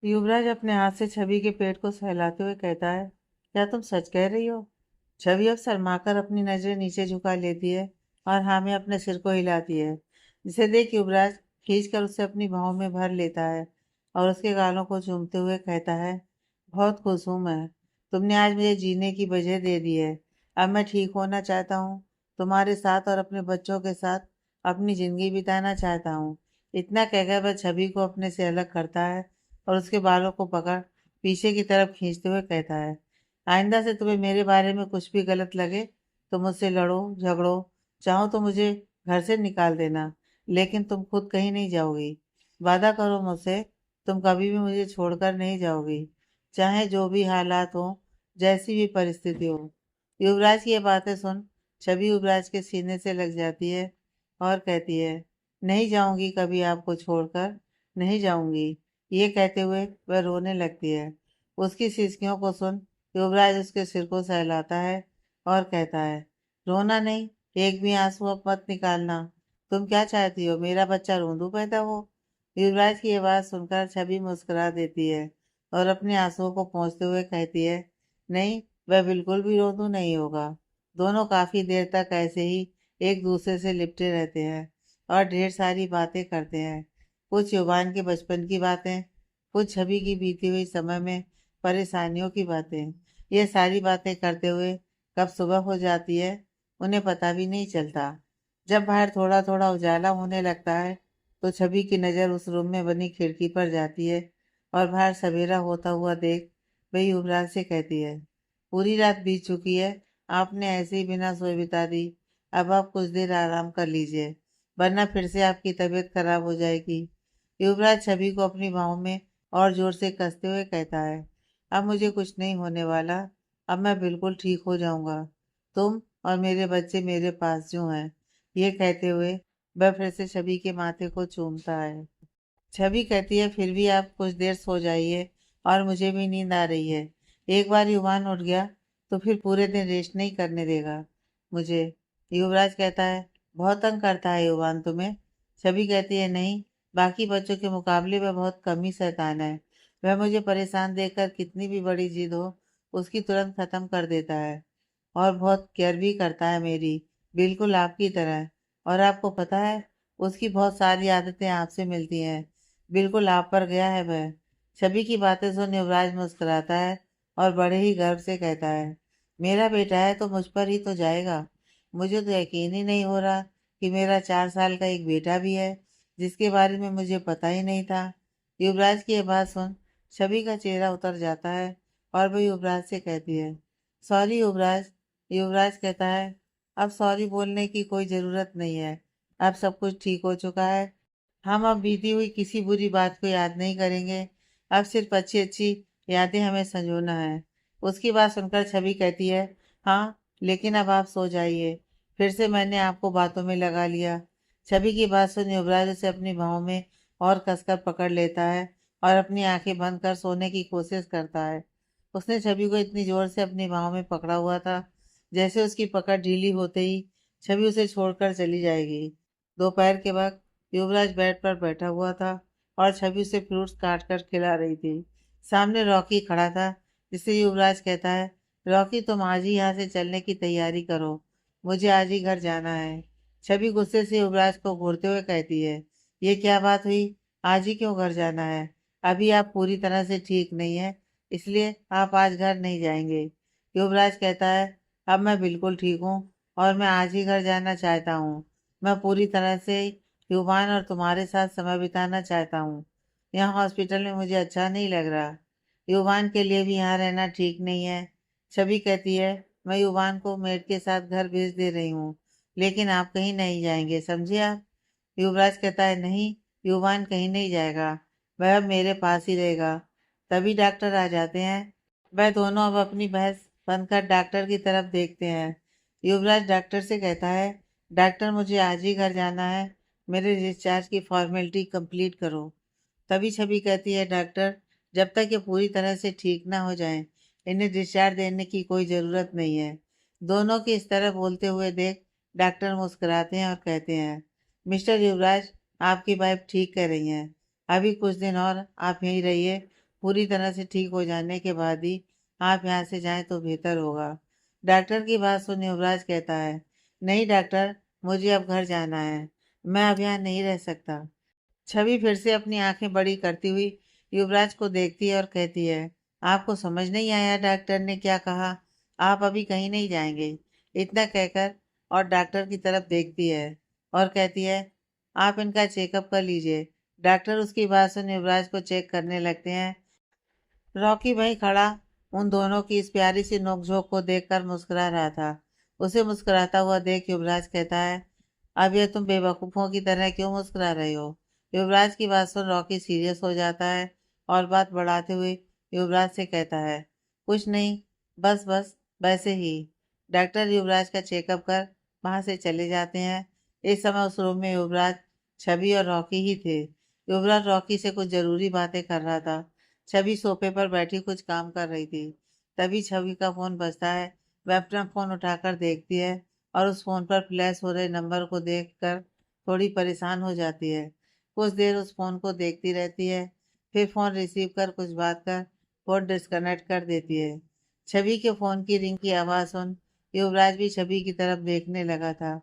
युवराज अपने हाथ से छवि के पेट को सहलाते हुए कहता है, क्या तुम सच कह रही हो? छवि अब शर्माकर अपनी नजरें नीचे झुका लेती है और हाँ में अपने सिर को हिलाती है, जिसे देख युवराज खींच कर उसे अपनी बाहों में भर लेता है और उसके गालों को चूमते हुए कहता है, बहुत खुश हूँ मैं। तुमने आज मुझे जीने की वजह दे दी है। अब मैं ठीक होना चाहता हूँ, तुम्हारे साथ और अपने बच्चों के साथ अपनी जिंदगी बिताना चाहता हूँ। इतना कहकर वह छवि को अपने से अलग करता है और उसके बालों को पकड़ पीछे की तरफ खींचते हुए कहता है, आइंदा से तुम्हें मेरे बारे में कुछ भी गलत लगे तो मुझसे लड़ो झगड़ो, चाहो तो मुझे घर से निकाल देना, लेकिन तुम खुद कहीं नहीं जाओगी। वादा करो मुझसे, तुम कभी भी मुझे छोड़कर नहीं जाओगी, चाहे जो भी हालात हो, जैसी भी परिस्थिति हो। युवराज की ये बातें सुन छवि युवराज के सीने से लग जाती है और कहती है, नहीं जाऊंगी कभी आपको छोड़कर, नहीं जाऊंगी। ये कहते हुए वह रोने लगती है। उसकी सिसकियों को सुन युवराज उसके सिर को सहलाता है और कहता है, रोना नहीं, एक भी आंसू अब मत निकालना। तुम क्या चाहती हो, मेरा बच्चा रोंदू पैदा हो? युवराज की ये बात सुनकर छवि मुस्कुरा देती है और अपने आंसुओं को पोंछते हुए कहती है, नहीं, वह बिल्कुल भी रोंदू नहीं होगा। दोनों काफी देर तक ऐसे ही एक दूसरे से लिपटे रहते हैं और ढेर सारी बातें करते हैं। कुछ युवान के बचपन की बातें, कुछ छवि की बीती हुई समय में परेशानियों की बातें। ये सारी बातें करते हुए कब सुबह हो जाती है उन्हें पता भी नहीं चलता। जब बाहर थोड़ा थोड़ा उजाला होने लगता है तो छवि की नज़र उस रूम में बनी खिड़की पर जाती है और बाहर सवेरा होता हुआ देख वही युवराज से कहती है, पूरी रात बीत चुकी है, आपने ऐसे ही बिना सोए बिता दी। अब आप कुछ देर आराम कर लीजिए, वरना फिर से आपकी तबीयत खराब हो जाएगी। युवराज छवि को अपनी बाहों में और जोर से कसते हुए कहता है, अब मुझे कुछ नहीं होने वाला, अब मैं बिल्कुल ठीक हो जाऊंगा। तुम और मेरे बच्चे मेरे पास जो हैं। ये कहते हुए वह फिर से छवि के माथे को चूमता है। छवि कहती है, फिर भी आप कुछ देर सो जाइए, और मुझे भी नींद आ रही है। एक बार युवान उठ गया तो फिर पूरे दिन रेस्ट नहीं करने देगा मुझे। युवराज कहता है, बहुत तंग करता है युवान तुम्हें? छवि कहती है, नहीं, बाकी बच्चों के मुकाबले वह बहुत कम ही शैतान है। वह मुझे परेशान देखकर कितनी भी बड़ी जिद हो उसकी तुरंत खत्म कर देता है और बहुत केयर भी करता है मेरी, बिल्कुल आपकी तरह। और आपको पता है, उसकी बहुत सारी आदतें आपसे मिलती हैं, बिल्कुल आप पर गया है वह। छवि की बातें सुन युवराज मुस्कुराता है और बड़े ही गर्व से कहता है, मेरा बेटा है तो मुझ पर ही तो जाएगा। मुझे तो यकीन ही नहीं हो रहा कि मेरा 4 साल का एक बेटा भी है, जिसके बारे में मुझे पता ही नहीं था। युवराज की यह बात सुन छवि का चेहरा उतर जाता है और वह युवराज से कहती है, सॉरी युवराज। युवराज कहता है, अब सॉरी बोलने की कोई ज़रूरत नहीं है, अब सब कुछ ठीक हो चुका है। हम अब बीती हुई किसी बुरी बात को याद नहीं करेंगे, अब सिर्फ अच्छी अच्छी यादें हमें संजोना है। उसकी बात सुनकर छवि कहती है, हाँ, लेकिन अब आप सो जाइए, फिर से मैंने आपको बातों में लगा लिया। छवि की बात सुन युवराज उसे अपनी बाहों में और कसकर पकड़ लेता है और अपनी आंखें बंद कर सोने की कोशिश करता है। उसने छवि को इतनी जोर से अपनी बाहों में पकड़ा हुआ था, जैसे उसकी पकड़ ढीली होते ही छवि उसे छोड़कर चली जाएगी। दोपहर के वक्त युवराज बेड पर बैठा हुआ था और छवि उसे फ्रूट्स काट कर खिला रही थी। सामने रॉकी खड़ा था, जिसे युवराज कहता है, रॉकी तुम आज ही यहाँ से चलने की तैयारी करो, मुझे आज ही घर जाना है। छवि गुस्से से युवराज को घूरते हुए कहती है, ये क्या बात हुई, आज ही क्यों घर जाना है? अभी आप पूरी तरह से ठीक नहीं है, इसलिए आप आज घर नहीं जाएंगे। युवराज कहता है, अब मैं बिल्कुल ठीक हूँ और मैं आज ही घर जाना चाहता हूँ। मैं पूरी तरह से युवान और तुम्हारे साथ समय बिताना चाहता हूँ। यहाँ हॉस्पिटल में मुझे अच्छा नहीं लग रहा। युवान के लिए भी यहाँ रहना ठीक नहीं है। छवि कहती है, मैं युवान को मेड के साथ घर भेज दे रही हूँ, लेकिन आप कहीं नहीं जाएंगे, समझे आप? युवराज कहता है, नहीं, युवान कहीं नहीं जाएगा, वह अब मेरे पास ही रहेगा। तभी डॉक्टर आ जाते हैं। वह दोनों अब अपनी बहस बंद कर डॉक्टर की तरफ देखते हैं। युवराज डॉक्टर से कहता है, डॉक्टर मुझे आज ही घर जाना है, मेरे डिस्चार्ज की फॉर्मेलिटी कंप्लीट करो। तभी छवि कहती है, डॉक्टर, जब तक ये पूरी तरह से ठीक ना हो जाएं, इन्हें डिस्चार्ज देने की कोई ज़रूरत नहीं है। दोनों के इस तरह बोलते हुए देख डॉक्टर मुस्कुराते हैं और कहते हैं, मिस्टर युवराज, आपकी वाइफ ठीक कह रही हैं, अभी कुछ दिन और आप यहीं रहिए, पूरी तरह से ठीक हो जाने के बाद ही आप यहाँ से जाएं तो बेहतर होगा। डॉक्टर की बात सुन युवराज कहता है, नहीं डॉक्टर, मुझे अब घर जाना है, मैं अब यहाँ नहीं रह सकता। छवि फिर से अपनी आंखें बड़ी करती हुई युवराज को देखती है और कहती है, आपको समझ नहीं आया डॉक्टर ने क्या कहा? आप अभी कहीं नहीं जाएंगे। इतना कहकर और डॉक्टर की तरफ देखती है और कहती है, आप इनका चेकअप कर लीजिए। डॉक्टर उसकी बात सुन युवराज को चेक करने लगते हैं। रॉकी वहीं खड़ा उन दोनों की इस प्यारी सी नोकझोंक को देखकर मुस्कुरा रहा था। उसे मुस्कुराता हुआ देख युवराज कहता है, अब ये तुम बेवकूफ़ों की तरह क्यों मुस्कुरा रहे हो? युवराज की बात सुन रॉकी सीरियस हो जाता है और बात बढ़ाते हुए युवराज से कहता है, कुछ नहीं, बस बस वैसे ही। डॉक्टर युवराज का चेकअप कर वहां से चले जाते हैं। इस समय उस रूम में युवराज, छवि और रॉकी ही थे। युवराज रॉकी से कुछ जरूरी बातें कर रहा था। छवि सोफे पर बैठी कुछ काम कर रही थी। तभी छवि का फोन बजता है। वह अपना फोन उठाकर देखती है और उस फोन पर फ्लैश हो रहे नंबर को देखकर थोड़ी परेशान हो जाती है। कुछ देर उस फोन को देखती रहती है, फिर फोन रिसीव कर कुछ बात कर फोन डिस्कनेक्ट कर देती है। छवि के फोन की रिंग की आवाज़ सुन युवराज भी छवि की तरफ देखने लगा था।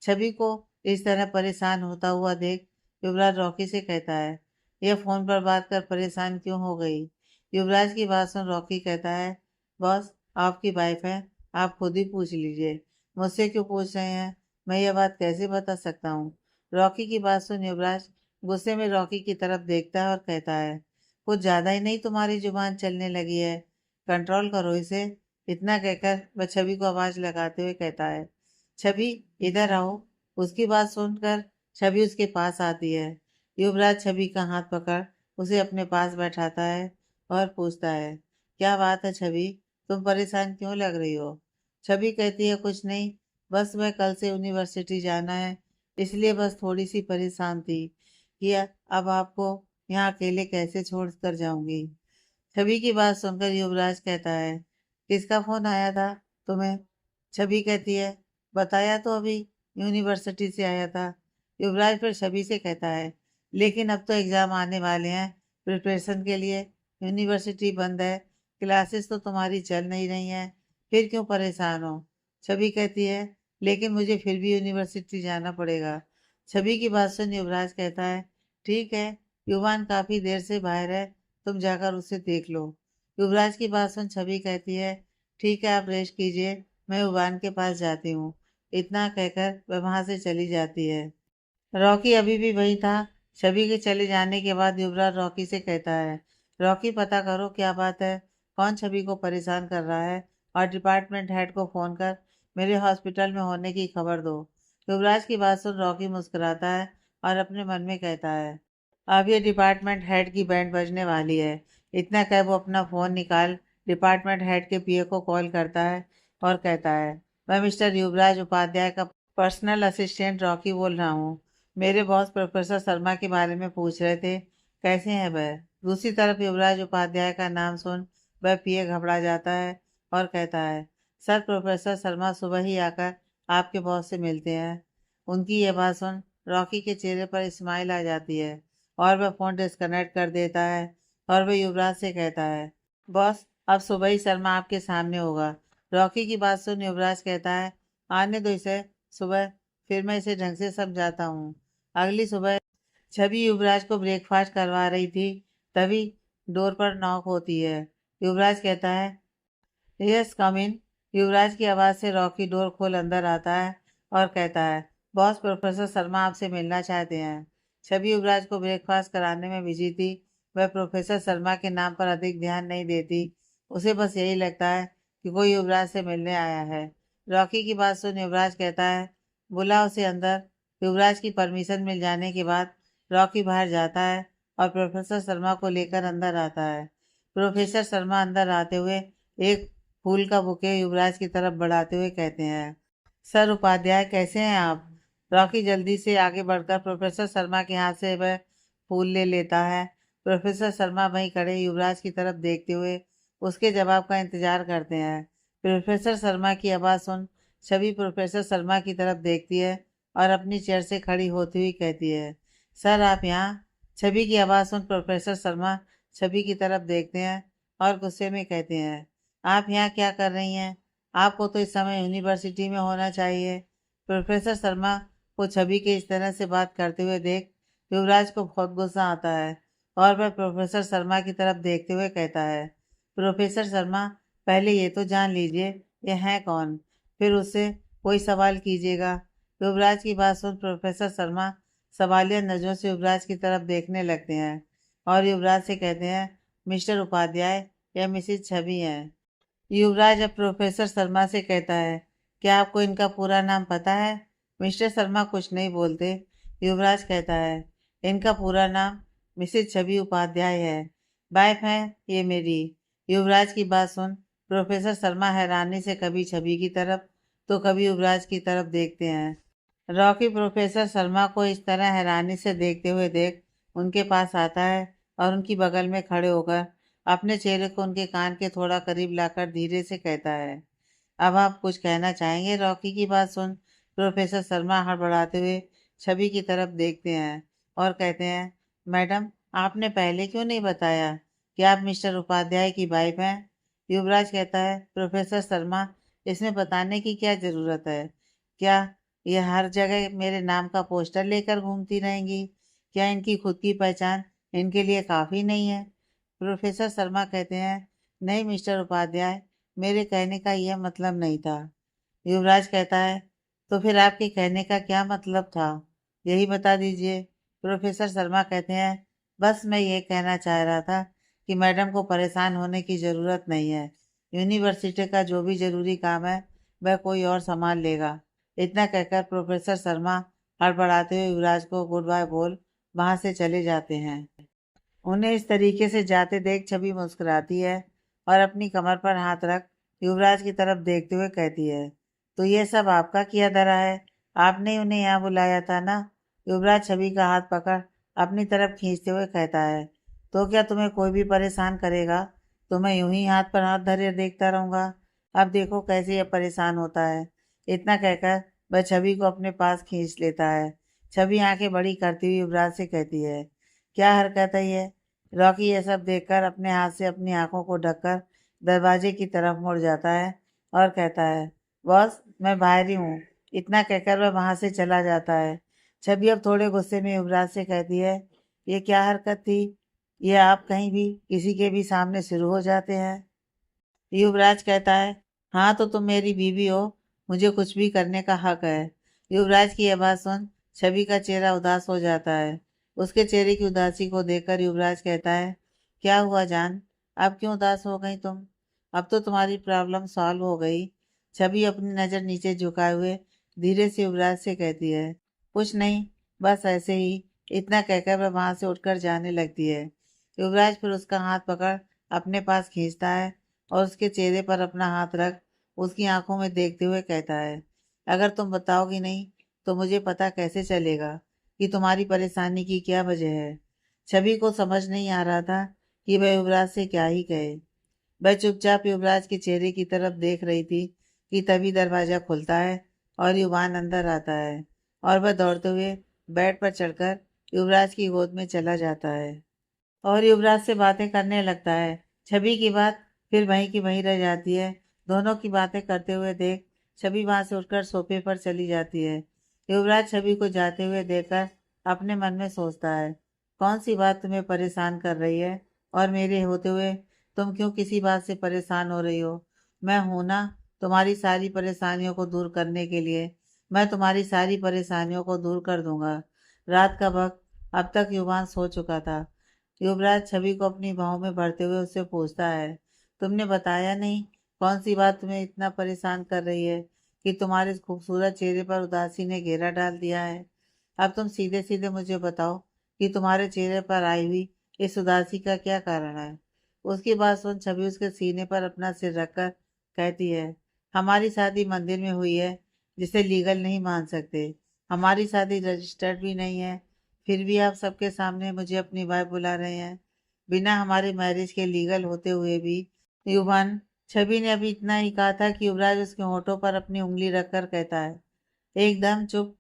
छवि को इस तरह परेशान होता हुआ देख युवराज रॉकी से कहता है, यह फोन पर बात कर परेशान क्यों हो गई? युवराज की बात सुन रॉकी कहता है, बॉस, आपकी वाइफ है, आप खुद ही पूछ लीजिए, मुझसे क्यों पूछ रहे हैं? मैं यह बात कैसे बता सकता हूँ? रॉकी की बात सुन युवराज गुस्से में रॉकी की तरफ देखता है और कहता है, कुछ ज्यादा ही नहीं तुम्हारी जुबान चलने लगी है, कंट्रोल करो इसे। इतना कहकर वह छवि को आवाज लगाते हुए कहता है, छवि, इधर आओ। उसकी बात सुनकर छवि उसके पास आती है। युवराज छवि का हाथ पकड़ उसे अपने पास बैठाता है और पूछता है, क्या बात है छवि, तुम परेशान क्यों लग रही हो? छवि कहती है, कुछ नहीं, बस मैं कल से यूनिवर्सिटी जाना है, इसलिए बस थोड़ी सी परेशान थी कि अब आपको यहाँ अकेले कैसे छोड़ कर जाऊंगी। छवि की बात सुनकर युवराज कहता है, किसका फोन आया था तुम्हें? छवि कहती है, बताया तो अभी, यूनिवर्सिटी से आया था। युवराज फिर छवि से कहता है, लेकिन अब तो एग्जाम आने वाले हैं, प्रिपरेशन के लिए यूनिवर्सिटी बंद है, क्लासेस तो तुम्हारी चल नहीं रही हैं, फिर क्यों परेशान हो? छवि कहती है, लेकिन मुझे फिर भी यूनिवर्सिटी जाना पड़ेगा। छवि की बात सुन युवराज कहता है, ठीक है, युवान काफी देर से बाहर है, तुम जाकर उसे देख लो। युवराज की बात सुन छवि कहती है, ठीक है, आप रेस्ट कीजिए, मैं युवान के पास जाती हूँ। इतना कहकर वह वहां से चली जाती है। रॉकी अभी भी वही था। छवि के चले जाने के बाद युवराज रॉकी से कहता है, रॉकी, पता करो क्या बात है, कौन छवि को परेशान कर रहा है, और डिपार्टमेंट हेड को फोन कर मेरे हॉस्पिटल में होने की खबर दो। युवराज की बात सुन रॉकी मुस्कुराता है और अपने मन में कहता है, अब ये डिपार्टमेंट हेड की बैंड बजने वाली है। इतना कह वो अपना फोन निकाल डिपार्टमेंट हेड के पीए को कॉल करता है और कहता है, मैं मिस्टर युवराज उपाध्याय का पर्सनल असिस्टेंट रॉकी बोल रहा हूँ। मेरे बॉस प्रोफेसर शर्मा के बारे में पूछ रहे थे, कैसे हैं वह? दूसरी तरफ युवराज उपाध्याय का नाम सुन वह पीए घबरा जाता है और कहता है, सर, प्रोफेसर शर्मा सुबह ही आकर आपके बॉस से मिलते हैं। उनकी ये बात सुन रॉकी के चेहरे पर स्माइल आ जाती है और वह फोन डिस्कनेक्ट कर देता है और वह युवराज से कहता है, बॉस, अब सुबह ही शर्मा आपके सामने होगा। रॉकी की बात सुन युवराज कहता है, आने दो इसे, सुबह फिर मैं इसे ढंग से समझाता हूँ। अगली सुबह छवि युवराज को ब्रेकफास्ट करवा रही थी, तभी डोर पर नॉक होती है। युवराज कहता है, यस, कम इन। युवराज की आवाज़ से रॉकी डोर खोल अंदर आता है और कहता है, बॉस, प्रोफेसर शर्मा आपसे मिलना चाहते हैं। छवि युवराज को ब्रेकफास्ट कराने में बिजी थी। वह प्रोफेसर शर्मा के नाम पर अधिक ध्यान नहीं देती। उसे बस यही लगता है कि कोई युवराज से मिलने आया है। रॉकी की बात सुन युवराज कहता है, बुला उसे अंदर। युवराज की परमिशन मिल जाने के बाद रॉकी बाहर जाता है और प्रोफेसर शर्मा को लेकर अंदर आता है। प्रोफेसर शर्मा अंदर आते हुए एक फूल का बुके युवराज की तरफ बढ़ाते हुए कहते हैं, सर उपाध्याय, कैसे हैं आप? रॉकी जल्दी से आगे बढ़कर प्रोफेसर शर्मा के हाथ से वह फूल ले लेता है। प्रोफेसर शर्मा वहीं खड़े युवराज की तरफ देखते हुए उसके जवाब का इंतजार करते हैं। प्रोफेसर शर्मा की आवाज़ सुन छवि प्रोफेसर शर्मा की तरफ देखती है और अपनी चेयर से खड़ी होती हुई कहती है, सर, आप यहाँ? छवि की आवाज़ सुन प्रोफेसर शर्मा छवि की तरफ देखते हैं और गुस्से में कहते हैं, आप यहाँ क्या कर रही हैं? आपको तो इस समय यूनिवर्सिटी में होना चाहिए। प्रोफेसर शर्मा को छवि के इस तरह से बात करते हुए देख युवराज को बहुत गुस्सा आता है और वह प्रोफेसर शर्मा की तरफ देखते हुए कहता है, प्रोफेसर शर्मा, पहले ये तो जान लीजिए ये हैं कौन, फिर उससे कोई सवाल कीजिएगा। युवराज की बात सुन प्रोफेसर शर्मा सवालिया नजरों से युवराज की तरफ देखने लगते हैं और युवराज से कहते हैं, मिस्टर उपाध्याय, यह मिसिज छवि हैं। युवराज अब प्रोफेसर शर्मा से कहता है, क्या आपको इनका पूरा नाम पता है? मिस्टर शर्मा कुछ नहीं बोलते। युवराज कहता है, इनका पूरा नाम मिसिज छवि उपाध्याय है। वाइफ है ये मेरी। युवराज की बात सुन प्रोफेसर शर्मा हैरानी से कभी छवि की तरफ तो कभी युवराज की तरफ देखते हैं। रॉकी प्रोफेसर शर्मा को इस तरह हैरानी से देखते हुए देख उनके पास आता है और उनकी बगल में खड़े होकर अपने चेहरे को उनके कान के थोड़ा करीब लाकर धीरे से कहता है, अब आप कुछ कहना चाहेंगे? रॉकी की बात सुन प्रोफेसर शर्मा हड़बड़ाते हुए छवि की तरफ देखते हैं और कहते हैं, मैडम, आपने पहले क्यों नहीं बताया कि आप मिस्टर उपाध्याय की वाइफ हैं? युवराज कहता है, प्रोफेसर शर्मा, इसमें बताने की क्या ज़रूरत है? क्या ये हर जगह मेरे नाम का पोस्टर लेकर घूमती रहेंगी? क्या इनकी खुद की पहचान इनके लिए काफ़ी नहीं है? प्रोफेसर शर्मा कहते हैं, नहीं मिस्टर उपाध्याय, मेरे कहने का यह मतलब नहीं था। युवराज कहता है, तो फिर आपके कहने का क्या मतलब था? यही बता दीजिए। प्रोफेसर शर्मा कहते हैं, बस मैं ये कहना चाह रहा था कि मैडम को परेशान होने की ज़रूरत नहीं है। यूनिवर्सिटी का जो भी ज़रूरी काम है वह कोई और संभाल लेगा। इतना कहकर प्रोफेसर शर्मा हड़बड़ाते हुए युवराज को गुड बाय बोल वहाँ से चले जाते हैं। उन्हें इस तरीके से जाते देख छवि मुस्कुराती है और अपनी कमर पर हाथ रख युवराज की तरफ देखते हुए कहती है, तो ये सब आपका किया धरा है? आपने ही उन्हें यहाँ बुलाया था ना? युवराज छवि का हाथ पकड़ अपनी तरफ खींचते हुए कहता है, तो क्या तुम्हें कोई भी परेशान करेगा तो मैं यूं ही हाथ पर हाथ धरे देखता रहूंगा? अब देखो कैसे ये परेशान होता है। इतना कहकर वह छवि को अपने पास खींच लेता है। छवि आंखें बड़ी करती हुई युवराज से कहती है, क्या हरकत है ये? रॉकी ये सब देखकर अपने हाथ से अपनी आंखों को ढककर दरवाजे की तरफ मुड़ जाता है और कहता है, बॉस, मैं बाहर ही हूँ। इतना कहकर वह वहां से चला जाता है। छवि अब थोड़े गुस्से में युवराज से कहती है, ये क्या हरकत थी? ये आप कहीं भी किसी के भी सामने शुरू हो जाते हैं? युवराज कहता है, हाँ तो तुम मेरी बीवी हो, मुझे कुछ भी करने का हक है। युवराज की यह बात सुन छवि का चेहरा उदास हो जाता है। उसके चेहरे की उदासी को देखकर युवराज कहता है, क्या हुआ जान, अब क्यों उदास हो गई तुम? अब तो तुम्हारी प्रॉब्लम सॉल्व हो गई। छवि अपनी नज़र नीचे झुकाए हुए धीरे से युवराज से कहती है, कुछ नहीं, बस ऐसे ही। इतना कहकर वह वहां से उठकर जाने लगती है। युवराज फिर उसका हाथ पकड़ अपने पास खींचता है और उसके चेहरे पर अपना हाथ रख उसकी आंखों में देखते हुए कहता है, अगर तुम बताओगी नहीं तो मुझे पता कैसे चलेगा कि तुम्हारी परेशानी की क्या वजह है? छवि को समझ नहीं आ रहा था कि वह युवराज से क्या ही कहे। वह चुपचाप युवराज के चेहरे की तरफ देख रही थी कि तभी दरवाजा खुलता है और युवान अंदर आता है और वह दौड़ते हुए बेड पर चढ़कर युवराज की गोद में चला जाता है और युवराज से बातें करने लगता है। छवि की बात फिर वहीं की वहीं रह जाती है। दोनों की बातें करते हुए देख छवि वहां से उठकर सोफे पर चली जाती है। युवराज छवि को जाते हुए देखकर अपने मन में सोचता है, कौन सी बात तुम्हें परेशान कर रही है और मेरे होते हुए तुम क्यों किसी बात से परेशान हो रही हो? मैं हूं ना तुम्हारी सारी परेशानियों को दूर करने के लिए। मैं तुम्हारी सारी परेशानियों को दूर कर दूंगा। रात का वक्त अब तक युवान सो चुका था। युवराज छवि को अपनी बाहों में भरते हुए उससे पूछता है, तुमने बताया नहीं कौन सी बात तुम्हें इतना परेशान कर रही है कि तुम्हारे इस खूबसूरत चेहरे पर उदासी ने घेरा डाल दिया है? अब तुम सीधे सीधे मुझे बताओ कि तुम्हारे चेहरे पर आई हुई इस उदासी का क्या कारण है? उसकी बात सुन छवि उसके सीने पर अपना सिर रखकर कहती है, हमारी शादी मंदिर में हुई है जिसे लीगल नहीं मान सकते। हमारी शादी रजिस्टर्ड भी नहीं है, फिर भी आप सबके सामने मुझे अपनी वाइफ बुला रहे हैं बिना हमारे मैरिज के लीगल होते हुए भी। युवान छवि ने अभी इतना ही कहा था कि युवराज उसके होठों पर अपनी उंगली रखकर कहता है, एकदम चुप।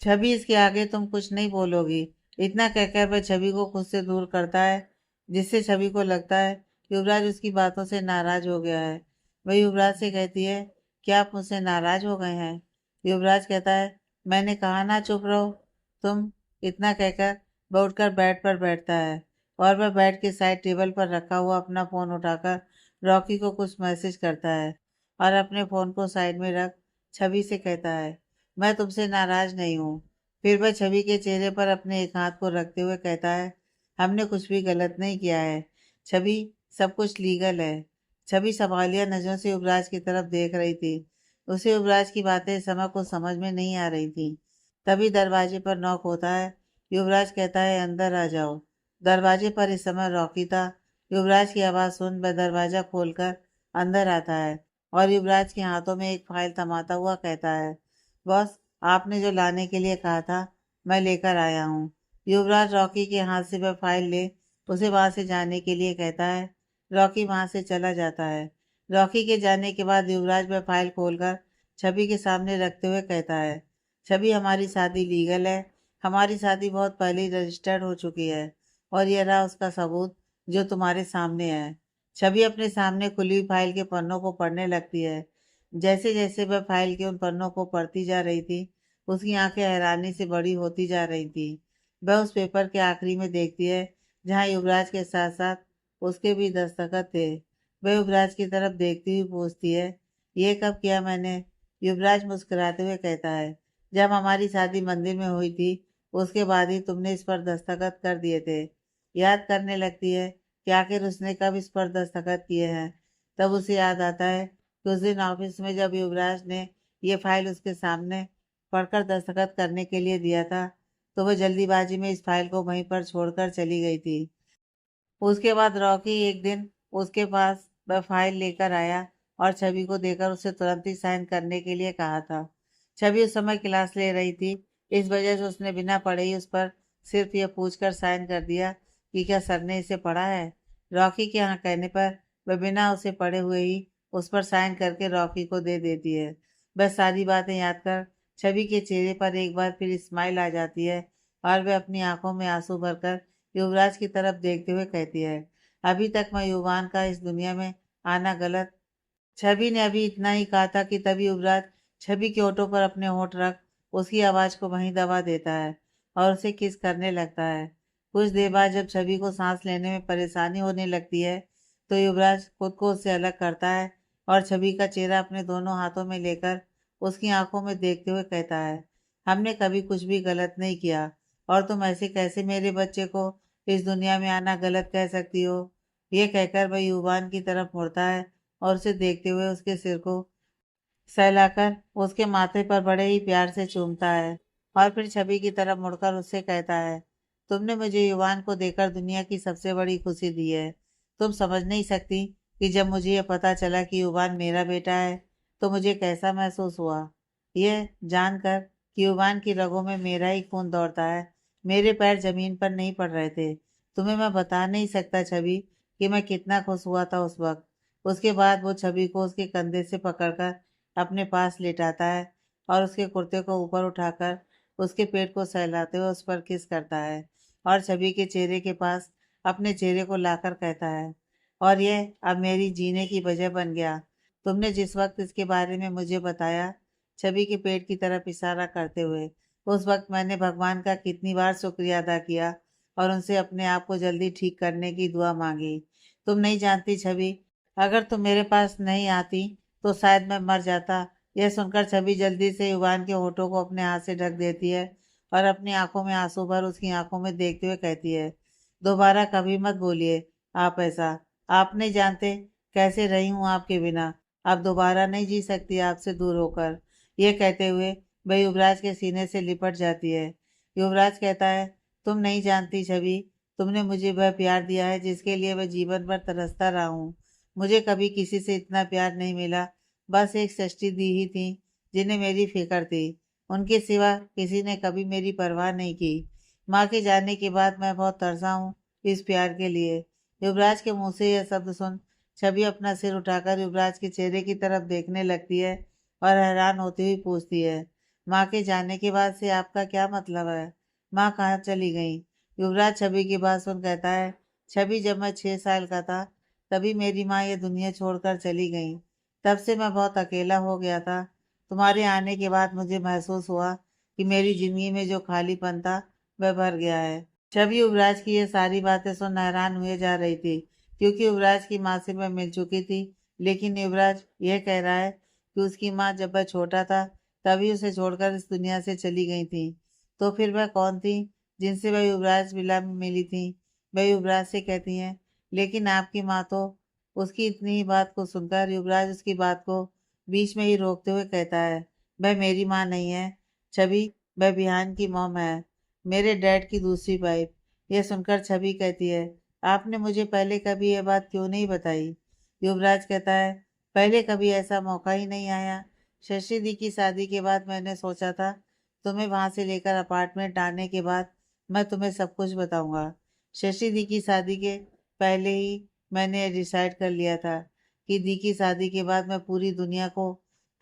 छवि, इसके आगे तुम कुछ नहीं बोलोगी। इतना कहकर वह छवि को खुद से दूर करता है। जिससे छवि को लगता है युवराज उसकी बातों से नाराज हो गया है। वह युवराज से कहती है, क्या आप मुझसे नाराज हो गए हैं? युवराज कहता है, मैंने कहा ना चुप रहो तुम। इतना कहकर वह उठकर बेड पर बैठता है और वह बेड के साइड टेबल पर रखा हुआ अपना फोन उठाकर रॉकी को कुछ मैसेज करता है और अपने फोन को साइड में रख छवि से कहता है, मैं तुमसे नाराज नहीं हूँ। फिर वह छवि के चेहरे पर अपने एक हाथ को रखते हुए कहता है, हमने कुछ भी गलत नहीं किया है छवि, सब कुछ लीगल है। छवि सवालिया नजरों से युवराज की तरफ देख रही थी। उसे युवराज की बातें इस समय को समझ में नहीं आ रही थी। तभी दरवाजे पर नॉक होता है। युवराज कहता है, अंदर आ जाओ। दरवाजे पर इस समय रॉकी था। युवराज की आवाज़ सुन वह दरवाज़ा खोलकर अंदर आता है और युवराज के हाथों में एक फाइल थमाता हुआ कहता है, बॉस, आपने जो लाने के लिए कहा था मैं लेकर आया हूँ। युवराज रॉकी के हाथ से वह फाइल ले उसे वहां से जाने के लिए कहता है। रॉकी वहां से चला जाता है। रॉकी के जाने के बाद युवराज वह फाइल खोलकर छवि के सामने रखते हुए कहता है, छवि, हमारी शादी लीगल है। हमारी शादी बहुत पहले ही रजिस्टर्ड हो चुकी है और यह रहा उसका सबूत जो तुम्हारे सामने है। छवि अपने सामने खुली हुई फाइल के पन्नों को पढ़ने लगती है। जैसे जैसे वह फाइल के उन पन्नों को पढ़ती जा रही थी उसकी आंखें हैरानी से बड़ी होती जा रही थी। वह उस पेपर के आखिरी में देखती है जहाँ युवराज के साथ साथ उसके भी दस्तखत थे। वह युवराज की तरफ देखती हुई पूछती है, ये कब किया मैंने? युवराज मुस्कुराते हुए कहता है, जब हमारी शादी मंदिर में हुई थी उसके बाद ही तुमने इस पर दस्तखत कर दिए थे। याद करने लगती है कि आखिर उसने कब इस पर दस्तखत किए हैं। तब उसे याद आता है कि उस दिन ऑफिस में जब युवराज ने ये फाइल उसके सामने पढ़कर दस्तखत करने के लिए दिया था तो वह जल्दीबाजी में इस फाइल को वहीं पर छोड़कर चली गई थी। उसके बाद रॉकी एक दिन उसके पास वह फाइल लेकर आया और छवि को देकर उसे तुरंत ही साइन करने के लिए कहा था। छवि उस समय क्लास ले रही थी, इस वजह से उसने बिना पढ़े ही उस पर सिर्फ यह पूछकर साइन कर दिया कि क्या सर ने इसे पढ़ा है। रॉकी के यहाँ कहने पर वह बिना उसे पढ़े हुए ही उस पर साइन करके रॉकी को दे देती है। बस सारी बातें याद कर छवि के चेहरे पर एक बार फिर स्माइल आ जाती है और वह अपनी आंखों में आंसू भरकर युवराज की तरफ देखते हुए कहती है, अभी तक मैं युवान का इस दुनिया में आना गलत। छवि ने अभी इतना ही कहा था कि तभी युवराज छवि के होठों पर अपने होठ रख उसकी आवाज को वहीं दबा देता है और उसे किस करने लगता है। कुछ देर बाद जब छवि को सांस लेने में परेशानी होने लगती है तो युवराज खुद को उससे अलग करता है और छवि का चेहरा अपने दोनों हाथों में लेकर उसकी आंखों में देखते हुए कहता है, हमने कभी कुछ भी गलत नहीं किया और तुम ऐसे कैसे मेरे बच्चे को इस दुनिया में आना गलत कह सकती हो? ये कहकर वह युवान की तरफ मुड़ता है और उसे देखते हुए उसके सिर को सहलाकर उसके माथे पर बड़े ही प्यार से चूमता है और फिर छवि की तरफ मुड़कर उससे कहता है, तुमने मुझे युवान को देकर दुनिया की सबसे बड़ी खुशी दी है। तुम समझ नहीं सकती कि जब मुझे यह पता चला कि युवान मेरा बेटा है तो मुझे कैसा महसूस हुआ। यह जानकर कि युवान की रगों में मेरा ही खून दौड़ता है, मेरे पैर जमीन पर नहीं पड़ रहे थे। तुम्हें मैं बता नहीं सकता छवि कि मैं कितना खुश हुआ था उस वक्त। उसके बाद वो छवि को उसके कंधे से पकड़कर अपने पास लेटाता है और उसके कुर्ते को ऊपर उठाकर उसके पेट को सहलाते हुए उस पर किस करता है और छवि के चेहरे के पास अपने चेहरे को लाकर कहता है, और यह अब मेरी जीने की वजह बन गया। तुमने जिस वक्त इसके बारे में मुझे बताया, छवि के पेट की तरफ इशारा करते हुए, उस वक्त मैंने भगवान का कितनी बार शुक्रिया अदा किया और उनसे अपने आप को जल्दी ठीक करने की दुआ मांगी। तुम नहीं जानती छवि, अगर तुम मेरे पास नहीं आती तो शायद मैं मर जाता। यह सुनकर छवि जल्दी से युवान के होठों को अपने हाथ से ढक देती है और अपनी आंखों में आंसू भर उसकी आंखों में देखते हुए कहती है, दोबारा कभी मत बोलिए आप ऐसा। आप नहीं जानते कैसे रही हूँ आपके बिना। अब दोबारा नहीं जी सकती आपसे दूर होकर। ये कहते हुए वह युवराज के सीने से लिपट जाती है। युवराज कहता है, तुम नहीं जानती छवि, तुमने मुझे वह प्यार दिया है जिसके लिए मैं जीवन भर तरसता रहा हूँ। मुझे कभी किसी से इतना प्यार नहीं मिला। बस एक सृष्टि दी ही थी जिन्हें मेरी फिक्र थी। उनके सिवा किसी ने कभी मेरी परवाह नहीं की। माँ के जाने के बाद मैं बहुत तरसा हूँ इस प्यार के लिए। युवराज के मुंह से यह शब्द सुन छवि अपना सिर उठाकर युवराज के चेहरे की तरफ देखने लगती है और हैरान होती हुई पूछती है, माँ के जाने के बाद से आपका क्या मतलब है? माँ कहाँ चली गई? युवराज छवि की बात सुन कहता है, छवि, जब मैं 6 साल का था तभी मेरी माँ ये दुनिया छोड़कर चली गई। तब से मैं बहुत अकेला हो गया था। तुम्हारे आने के बाद मुझे महसूस हुआ कि मेरी जिंदगी में जो खालीपन था वह भर गया है। छवि युवराज की ये सारी बातें सुन हैरान हुए जा रही थी, क्योंकि युवराज की माँ से वह मिल चुकी थी। लेकिन युवराज यह कह रहा है कि उसकी माँ जब वह छोटा था तभी उसे छोड़कर इस दुनिया से चली गई थी। तो फिर वह कौन थी जिनसे वह युवराज विला में मिली थी? वह युवराज से कहती हैं, लेकिन आपकी माँ तो। उसकी इतनी ही बात को सुनकर युवराज उसकी बात को बीच में ही रोकते हुए कहता है, वह मेरी माँ नहीं है छवि, वह बिहान की मॉम है, मेरे डैड की दूसरी वाइफ। यह सुनकर छवि कहती है, आपने मुझे पहले कभी यह बात क्यों नहीं बताई? युवराज कहता है, पहले कभी ऐसा मौका ही नहीं आया। शशि दी की शादी के बाद मैंने सोचा था तुम्हें वहां से लेकर अपार्टमेंट आने के बाद मैं तुम्हें सब कुछ बताऊंगा। शशि दी की शादी के पहले ही मैंने डिसाइड कर लिया था कि दी की शादी के बाद मैं पूरी दुनिया को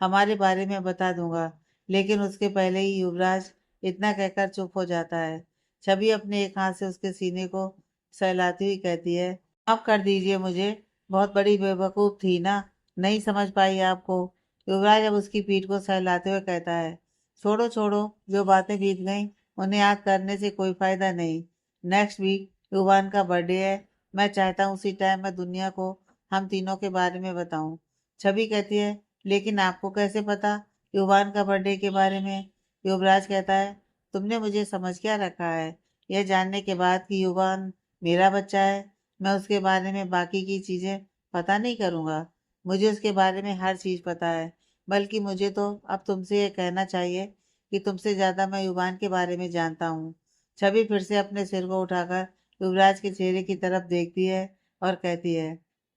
हमारे बारे में बता दूंगा। लेकिन उसके पहले ही युवराज इतना कहकर चुप हो जाता है। छवि अपने एक हाथ से उसके सीने को सहलाती हुई कहती है, माफ कर दीजिए मुझे, बहुत बड़ी बेवकूफ़ थी ना, नहीं समझ पाई आपको। युवराज अब उसकी पीठ को सहलाते हुए कहता है, छोड़ो छोड़ो, जो बातें बीत गईं उन्हें याद करने से कोई फायदा नहीं। नेक्स्ट वीक युवान का बर्थडे है, मैं चाहता हूँ उसी टाइम मैं दुनिया को हम तीनों के बारे में बताऊं। छवि कहती है, लेकिन आपको कैसे पता युवान का बर्थडे के बारे में? युवराज कहता है, तुमने मुझे समझ क्या रखा है? यह जानने के बाद कि युवान मेरा बच्चा है, मैं उसके बारे में बाकी की चीज़ें पता नहीं करूँगा। मुझे उसके बारे में हर चीज़ पता है। बल्कि मुझे तो अब तुमसे ये कहना चाहिए कि तुमसे ज़्यादा मैं युवान के बारे में जानता हूँ। छवि फिर से अपने सिर को उठाकर युवराज के चेहरे की तरफ देखती है और कहती है,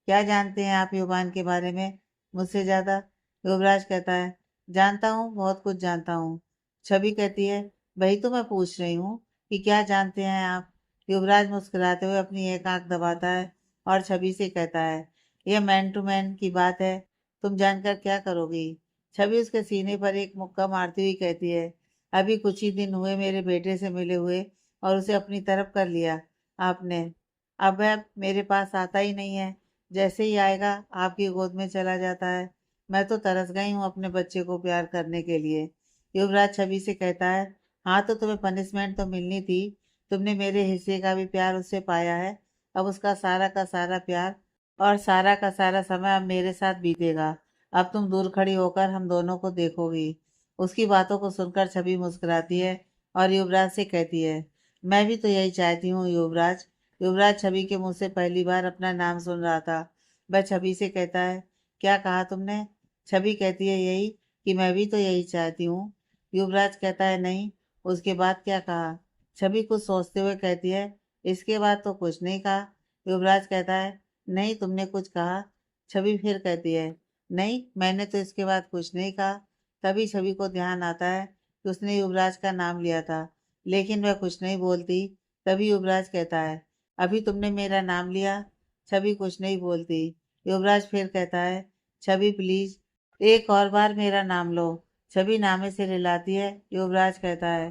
क्या जानते हैं आप युवान के बारे में मुझसे ज़्यादा? युवराज कहता है, जानता हूँ, बहुत कुछ जानता हूँ। छवि कहती है, वही तो मैं पूछ रही हूँ कि क्या जानते हैं आप? युवराज मुस्कुराते हुए अपनी एक आंख दबाता है और छवि से कहता है, यह मैन टू मैन की बात है, तुम जानकर क्या करोगी? छवि उसके सीने पर एक मुक्का मारती हुई कहती है, अभी कुछ ही दिन हुए मेरे बेटे से मिले हुए और उसे अपनी तरफ कर लिया आपने। अब वह मेरे पास आता ही नहीं है, जैसे ही आएगा आपकी गोद में चला जाता है। मैं तो तरस गई हूँ अपने बच्चे को प्यार करने के लिए। युवराज छवि से कहता है, हाँ तो तुम्हें पनिशमेंट तो मिलनी थी, तुमने मेरे हिस्से का भी प्यार उससे पाया है। अब उसका सारा का सारा प्यार और सारा का सारा समय अब मेरे साथ बीतेगा। अब तुम दूर खड़ी होकर हम दोनों को देखोगी। उसकी बातों को सुनकर छवि मुस्कुराती है और युवराज से कहती है, मैं भी तो यही चाहती हूँ युवराज। युवराज छवि के मुंह से पहली बार अपना नाम सुन रहा था। वह छवि से कहता है, क्या कहा तुमने? छवि कहती है, यही कि मैं भी तो यही चाहती हूँ। युवराज कहता है, नहीं, उसके बाद क्या कहा? छवि कुछ सोचते हुए कहती है, इसके बाद तो कुछ नहीं कहा। युवराज कहता है, नहीं, तुमने कुछ कहा। छवि फिर कहती है, नहीं, मैंने तो इसके बाद कुछ नहीं कहा। तभी छवि को ध्यान आता है कि उसने युवराज का नाम लिया था, लेकिन वह कुछ नहीं बोलती। तभी युवराज कहता है, अभी तुमने मेरा नाम लिया? छवि कुछ नहीं बोलती। युवराज फिर कहता है, छवि प्लीज एक और बार मेरा नाम लो। छवि नामे से रिलाती है। युवराज कहता है,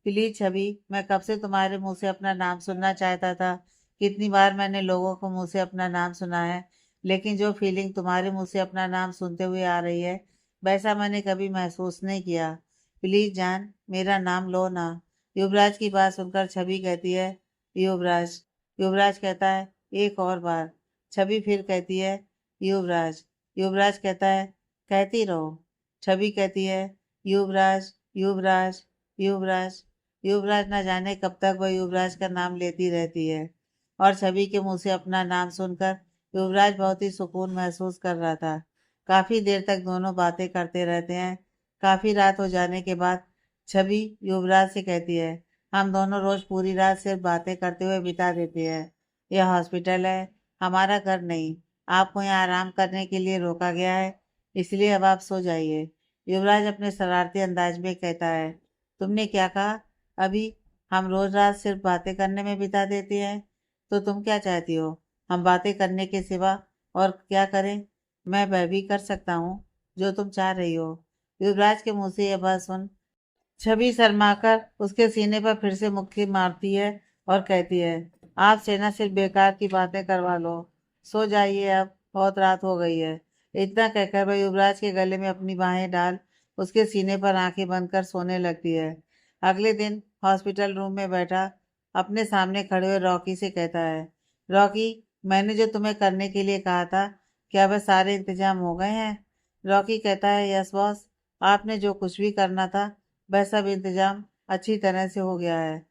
प्लीज छवि, मैं कब से तुम्हारे मुंह से अपना नाम सुनना चाहता था। कितनी बार मैंने लोगों को मुंह से अपना नाम सुना है, लेकिन जो फीलिंग तुम्हारे मुंह से अपना नाम सुनते हुए आ रही है वैसा मैंने कभी महसूस नहीं किया। प्लीज जान, मेरा नाम लो ना। युवराज की बात सुनकर छवि कहती है, युवराज। युवराज कहता है, एक और बार। छवि फिर कहती है, युवराज। युवराज कहता है, कहती रहो। छवि कहती है, युवराज, युवराज, युवराज। युवराज न जाने कब तक वह युवराज का नाम लेती रहती है। और छवि के मुंह से अपना नाम सुनकर युवराज बहुत ही सुकून महसूस कर रहा था। काफी देर तक दोनों बातें करते रहते हैं। काफी रात हो जाने के बाद छवि युवराज से कहती है, हम दोनों रोज पूरी रात सिर्फ बातें करते हुए बिता देते हैं। यह हॉस्पिटल है, हमारा घर नहीं। आपको यहाँ आराम करने के लिए रोका गया है, इसलिए अब आप सो जाइए। युवराज अपने शरारती अंदाज में कहता है, तुमने क्या कहा? अभी हम रोज रात सिर्फ बातें करने में बिता देते हैं, तो तुम क्या चाहती हो हम बातें करने के सिवा और क्या करें? मैं वह भी कर सकता हूँ जो तुम चाह रही हो। युवराज के मुंह से यह बात सुन छवि शर्माकर उसके सीने पर फिर से मुक्की मारती है और कहती है, आपसे ना सिर्फ बेकार की बातें करवा लो। सो जाइए अब, बहुत रात हो गई है। इतना कहकर वह युवराज के गले में अपनी बाहें डाल उसके सीने पर आंखें बंद कर सोने लगती है। अगले दिन हॉस्पिटल रूम में बैठा अपने सामने खड़े हुए रॉकी से कहता है, रॉकी, मैंने जो तुम्हें करने के लिए कहा था, क्या वह सारे इंतजाम हो गए हैं? रॉकी कहता है, यस बॉस, आपने जो कुछ भी करना था वह सब इंतजाम अच्छी तरह से हो गया है।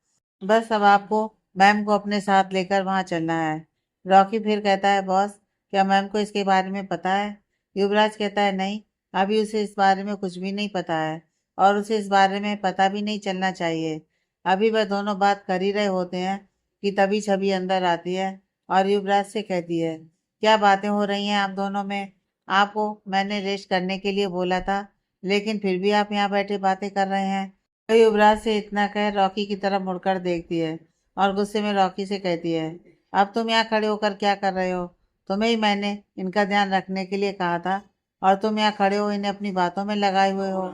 बस अब आपको मैम को अपने साथ लेकर वहां चलना है। रॉकी फिर कहता है, बॉस, क्या मैम को इसके बारे में पता है? युवराज कहता है, नहीं, अभी उसे इस बारे में कुछ भी नहीं पता है और उसे इस बारे में पता भी नहीं चलना चाहिए। अभी वह दोनों बात कर ही रहे होते हैं कि तभी छवि अंदर आती है और युवराज से कहती है, क्या बातें हो रही हैं आप दोनों में? आपको मैंने रेस्ट करने के लिए बोला था, लेकिन फिर भी आप यहाँ बैठे बातें कर रहे हैं। तो युवराज से इतना कह रॉकी की तरफ मुड़कर देखती है और गुस्से में रॉकी से कहती है, अब तुम यहाँ खड़े होकर क्या कर रहे हो? तुम्हें ही मैंने इनका ध्यान रखने के लिए कहा था और तुम यहाँ खड़े हो इन्हें अपनी बातों में लगाए हुए हो।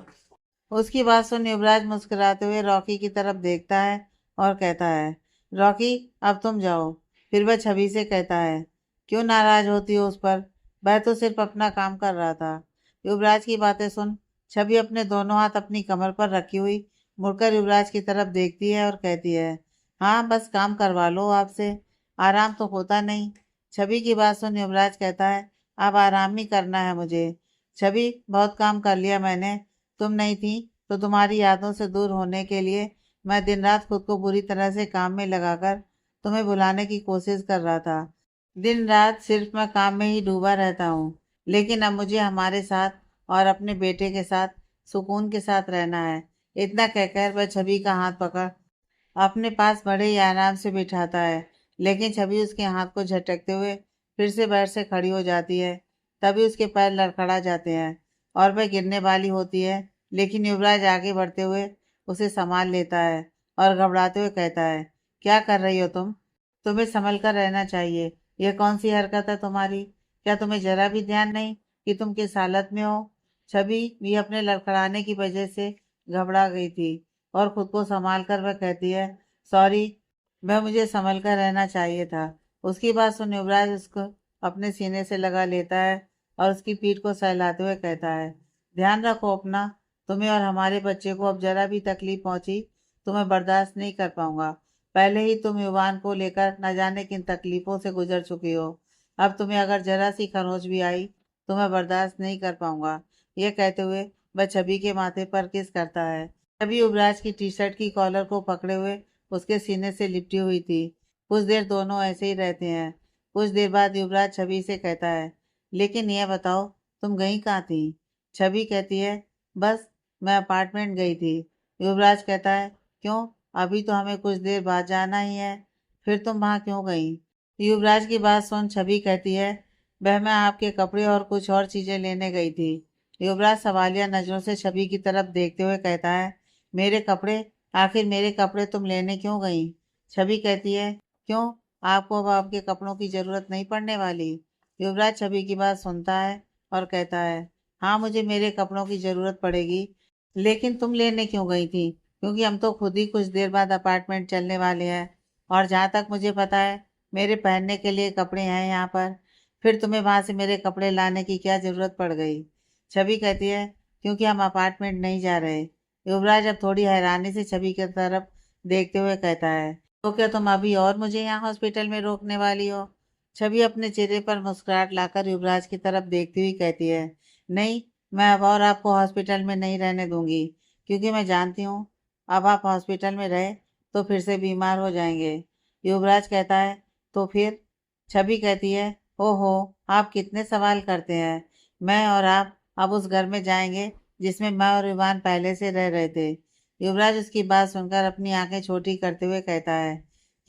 उसकी बात सुन युवराज मुस्कुराते हुए रॉकी की तरफ देखता है और कहता है, रॉकी, अब तुम जाओ। फिर वह छवि से कहता है, क्यों नाराज होती हो उस पर? वह तो सिर्फ अपना काम कर रहा था। युवराज की बातें सुन छवि अपने दोनों हाथ अपनी कमर पर रखी हुई मुड़कर युवराज की तरफ देखती है और कहती है, हाँ, बस काम करवा लो आपसे, आराम तो होता नहीं। छवि की बात सुन युवराज कहता है, अब आराम ही करना है मुझे। छवि, बहुत काम कर लिया मैंने। तुम नहीं थी तो तुम्हारी यादों से दूर होने के लिए मैं दिन रात खुद को बुरी तरह से काम में लगाकर तुम्हें बुलाने की कोशिश कर रहा था। दिन रात सिर्फ मैं काम में ही डूबा रहता हूँ। लेकिन अब मुझे हमारे साथ और अपने बेटे के साथ सुकून के साथ रहना है। इतना कहकर वह छवि का हाथ पकड़ अपने पास बड़े ही आराम से बिठाता है, लेकिन छवि उसके हाथ को झटकते हुए फिर से बेड से खड़ी हो जाती है। तभी उसके पैर लड़खड़ा जाते हैं और वह गिरने वाली होती है, लेकिन युवराज आगे बढ़ते हुए उसे संभाल लेता है और घबराते हुए कहता है, क्या कर रही हो तुम? तुम्हें संभल कर रहना चाहिए। यह कौन सी हरकत है तुम्हारी? क्या तुम्हें जरा भी ध्यान नहीं कि तुम किस हालत में हो? छवि भी अपने लड़खड़ाने की वजह से घबरा गई थी और खुद को संभाल कर वह कहती है, सॉरी, वह मुझे संभल कर रहना चाहिए था। उसकी बात सुन युवराज उसको अपने सीने से लगा लेता है और उसकी पीठ को सहलाते हुए कहता है, ध्यान रखो अपना। तुम्हें और हमारे बच्चे को अब जरा भी तकलीफ पहुंची तो मैं बर्दाश्त नहीं कर पाऊंगा। पहले ही तुम युवान को लेकर न जाने किन तकलीफों से गुजर चुकी हो। अब तुम्हें अगर जरा सी खरोंच भी आई तो मैं बर्दाश्त नहीं कर पाऊंगा। यह कहते हुए वह छवि के माथे पर किस करता है। छवि युवराज की टी शर्ट की कॉलर को पकड़े हुए उसके सीने से लिपटी हुई थी। कुछ देर दोनों ऐसे ही रहते हैं। कुछ देर बाद युवराज छवि से कहता है, लेकिन यह बताओ, तुम गई कहाँ थी? छवि कहती है, बस, मैं अपार्टमेंट गई थी। युवराज कहता है, क्यों? अभी तो हमें कुछ देर बाद जाना ही है। फिर तुम वहां क्यों गई? युवराज की बात सुन छवि कहती है, वह मैं आपके कपड़े और कुछ और चीजें लेने गई थी। युवराज सवालिया नजरों से छवि की तरफ देखते हुए कहता है, मेरे कपड़े? आखिर मेरे कपड़े तुम लेने क्यों गई? छवि कहती है, क्यों? आपको अब आपके कपड़ों की जरूरत नहीं पड़ने वाली? युवराज छवि की बात सुनता है और कहता है, हाँ, मुझे मेरे कपड़ों की जरूरत पड़ेगी, लेकिन तुम लेने क्यों गई थी? क्योंकि हम तो खुद ही कुछ देर बाद अपार्टमेंट चलने वाले हैं और जहाँ तक मुझे पता है मेरे पहनने के लिए कपड़े हैं यहाँ पर। फिर तुम्हें वहां से मेरे कपड़े लाने की क्या जरूरत पड़ गई? छवि कहती है, क्योंकि हम अपार्टमेंट नहीं जा रहे। युवराज अब थोड़ी हैरानी से छवि की तरफ देखते हुए कहता है, तो क्या तुम अभी और मुझे यहाँ हॉस्पिटल में रोकने वाली हो? छवि अपने चेहरे पर मुस्कुराहट लाकर युवराज की तरफ देखती हुई कहती है, नहीं, मैं अब और आपको हॉस्पिटल में नहीं रहने दूंगी, क्योंकि मैं जानती हूँ अब आप हॉस्पिटल में रहे तो फिर से बीमार हो जाएंगे। युवराज कहता है, तो फिर? छवि कहती है, ओहो, आप कितने सवाल करते हैं। मैं और आप अब उस घर में जाएंगे जिसमें मैं और इवान पहले से रह रहे थे। युवराज उसकी बात सुनकर अपनी आंखें छोटी करते हुए कहता है,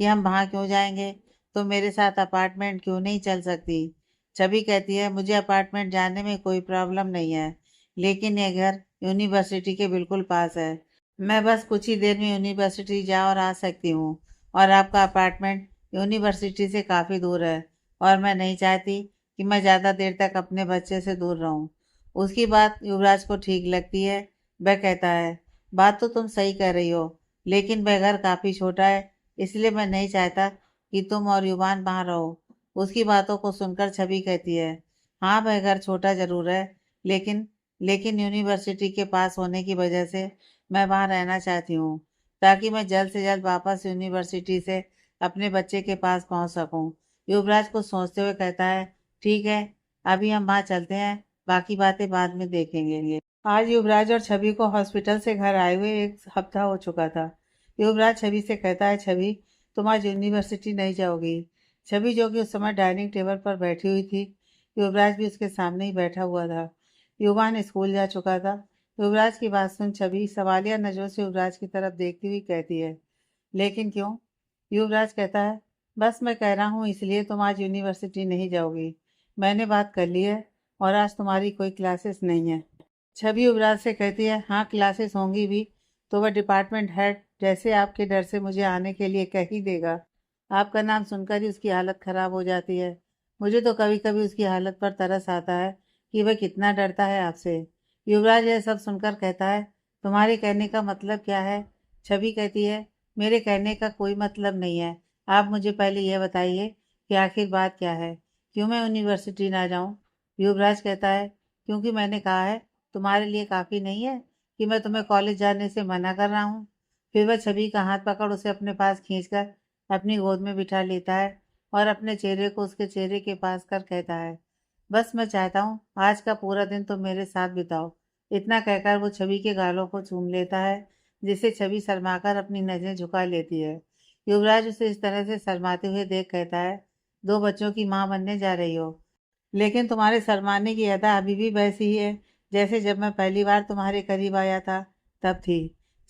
कि हम वहां क्यों जाएंगे? तो मेरे साथ अपार्टमेंट क्यों नहीं चल सकती? छवि कहती है, मुझे अपार्टमेंट जाने में कोई प्रॉब्लम नहीं है, लेकिन यह घर यूनिवर्सिटी के बिल्कुल पास है। मैं बस कुछ ही देर में यूनिवर्सिटी जा और आ सकती हूँ और आपका अपार्टमेंट यूनिवर्सिटी से काफ़ी दूर है और मैं नहीं चाहती कि मैं ज़्यादा देर तक अपने बच्चे से दूर रहूँ। उसकी बात युवराज को ठीक लगती है। वह कहता है, बात तो तुम सही कह रही हो, लेकिन वह घर काफ़ी छोटा है, इसलिए मैं नहीं चाहता कि तुम और युवान वहां रहो। उसकी बातों को सुनकर छवि कहती है, हाँ वह घर छोटा जरूर है, लेकिन लेकिन यूनिवर्सिटी के पास होने की वजह से मैं वहां रहना चाहती हूँ, ताकि मैं जल्द से जल्द वापस यूनिवर्सिटी से अपने बच्चे के पास पहुंच सकूं। युवराज कुछ सोचते हुए कहता है, ठीक है, अभी हम वहां चलते हैं, बाकी बातें बाद में देखेंगे। आज युवराज और छवि को हॉस्पिटल से घर आए हुए 1 हफ्ता हो चुका था। युवराज छवि से कहता है, छवि तुम आज यूनिवर्सिटी नहीं जाओगी। छवि, जो कि उस समय डाइनिंग टेबल पर बैठी हुई थी, युवराज भी उसके सामने ही बैठा हुआ था। युवान स्कूल जा चुका था। युवराज की बात सुन छवि सवालिया नजरों से युवराज की तरफ देखती हुई कहती है, लेकिन क्यों? युवराज कहता है, बस मैं कह रहा हूँ इसलिए तुम आज यूनिवर्सिटी नहीं जाओगी। मैंने बात कर ली है और आज तुम्हारी कोई क्लासेस नहीं है। छवि युवराज से कहती है, हाँ क्लासेस होंगी भी तो वह डिपार्टमेंट हेड जैसे आपके डर से मुझे आने के लिए कह ही देगा। आपका नाम सुनकर ही उसकी हालत खराब हो जाती है। मुझे तो कभी कभी उसकी हालत पर तरस आता है कि वह कितना डरता है आपसे। युवराज यह सब सुनकर कहता है, तुम्हारे कहने का मतलब क्या है? छवि कहती है, मेरे कहने का कोई मतलब नहीं है। आप मुझे पहले यह बताइए कि आखिर बात क्या है, क्यों मैं यूनिवर्सिटी ना जाऊं? युवराज कहता है, क्योंकि मैंने कहा है तुम्हारे लिए काफ़ी नहीं है कि मैं तुम्हें कॉलेज जाने से मना कर रहा हूँ। फिर वह छवि का हाथ पकड़ उसे अपने पास खींचकर अपनी गोद में बिठा लेता है और अपने चेहरे को उसके चेहरे के पास कर कहता है, बस मैं चाहता हूँ आज का पूरा दिन तुम मेरे साथ बिताओ। इतना कहकर वो छवि के गालों को चूम लेता है, जिसे छवि शर्माकर अपनी नजरें झुका लेती है। युवराज उसे इस तरह से शर्माते हुए देख कहता है, 2 बच्चों की माँ बनने जा रही हो, लेकिन तुम्हारे शर्माने की अदा अभी भी वैसी ही है जैसे जब मैं पहली बार तुम्हारे करीब आया था तब थी।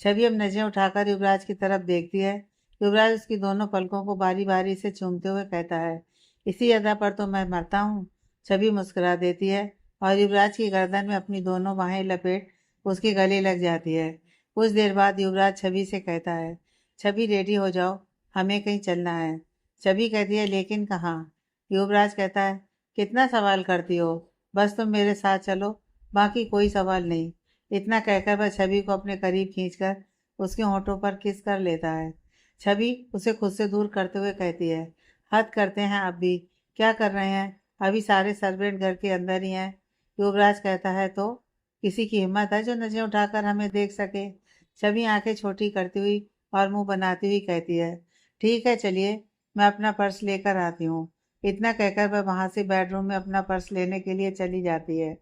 छवि अब नजरें उठाकर युवराज की तरफ देखती है। युवराज उसकी दोनों पलकों को बारी बारी से चूमते हुए कहता है, इसी अदा पर तो मैं मरता हूँ। छवि मुस्कुरा देती है और युवराज की गर्दन में अपनी दोनों बाहें लपेट उसके गले लग जाती है। कुछ देर बाद युवराज छवि से कहता है, छवि रेडी हो जाओ, हमें कहीं चलना है। छवि कहती है, लेकिन कहाँ? युवराज कहता है, कितना सवाल करती हो, बस तुम मेरे साथ चलो, बाकी कोई सवाल नहीं। इतना कहकर वह छवि को अपने करीब खींचकर उसके होठों पर किस कर लेता है। छवि उसे खुद से दूर करते हुए कहती है, हद करते हैं अब भी, क्या कर रहे हैं? अभी सारे सर्वेंट घर के अंदर ही हैं। युवराज कहता है, तो किसी की हिम्मत है जो नजरें उठाकर हमें देख सके? छवि आंखें छोटी करती हुई और मुंह बनाती हुई कहती है, ठीक है चलिए, मैं अपना पर्स लेकर आती हूँ। इतना कहकर वह वहां से बेडरूम में अपना पर्स लेने के लिए चली जाती है।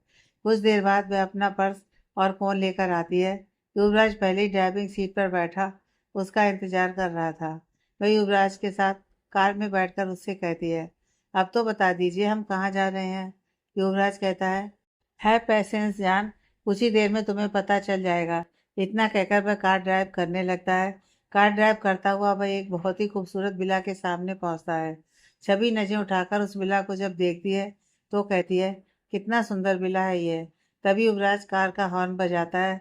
कुछ देर बाद वह अपना पर्स और फ़ोन लेकर आती है। युवराज पहले ही ड्राइविंग सीट पर बैठा उसका इंतजार कर रहा था। वह युवराज के साथ कार में बैठकर उससे कहती है, अब तो बता दीजिए हम कहाँ जा रहे हैं? युवराज कहता है पेशेंस जान, कुछ ही देर में तुम्हें पता चल जाएगा। इतना कहकर वह कार ड्राइव करने लगता है। कार ड्राइव करता हुआ वह एक बहुत ही खूबसूरत विला के सामने पहुंचता है। छवि नजरें उठाकर उस विला को जब देखती है तो कहती है, कितना सुंदर विला है ये। तभी युवराज कार का हॉर्न बजाता है।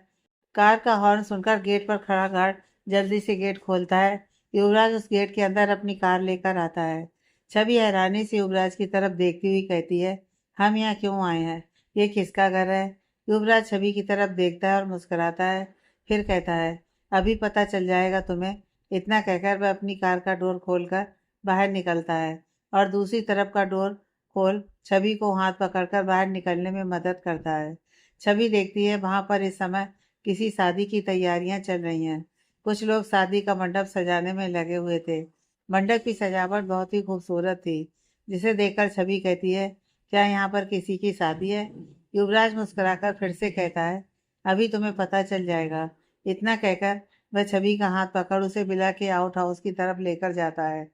कार का हॉर्न सुनकर गेट पर खड़ा गार्ड जल्दी से गेट खोलता है। युवराज उस गेट के अंदर अपनी कार लेकर आता है। छवि हैरानी से युवराज की तरफ देखती हुई कहती है, हम यहाँ क्यों आए हैं? ये किसका घर है? युवराज छवि की तरफ देखता है और मुस्कुराता है। फिर कहता है, अभी पता चल जाएगा तुम्हें। इतना कहकर वह अपनी कार का डोर खोलकर बाहर निकलता है और दूसरी तरफ का डोर खोल छवि को हाथ पकड़कर बाहर निकलने में मदद करता है। छवि देखती है वहां पर इस समय किसी शादी की तैयारियां चल रही हैं। कुछ लोग शादी का मंडप सजाने में लगे हुए थे। मंडप की सजावट बहुत ही खूबसूरत थी, जिसे देखकर छवि कहती है, क्या यहाँ पर किसी की शादी है? युवराज मुस्कुराकर फिर से कहता है, अभी तुम्हें पता चल जाएगा। इतना कहकर वह छवि का हाथ पकड़ उसे विला के आउट हाउस की तरफ लेकर जाता है।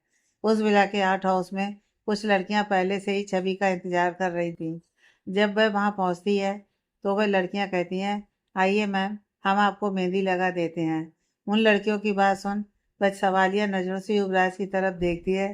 उस विला के आउट हाउस में कुछ लड़कियां पहले से ही छवि का इंतजार कर रही थी। जब वह वहां पहुंचती है तो वह लड़कियां कहती हैं, आइए मैम, हम आपको मेहंदी लगा देते हैं। उन लड़कियों की बात सुन वह सवालिया नजरों से युवराज की तरफ देखती है।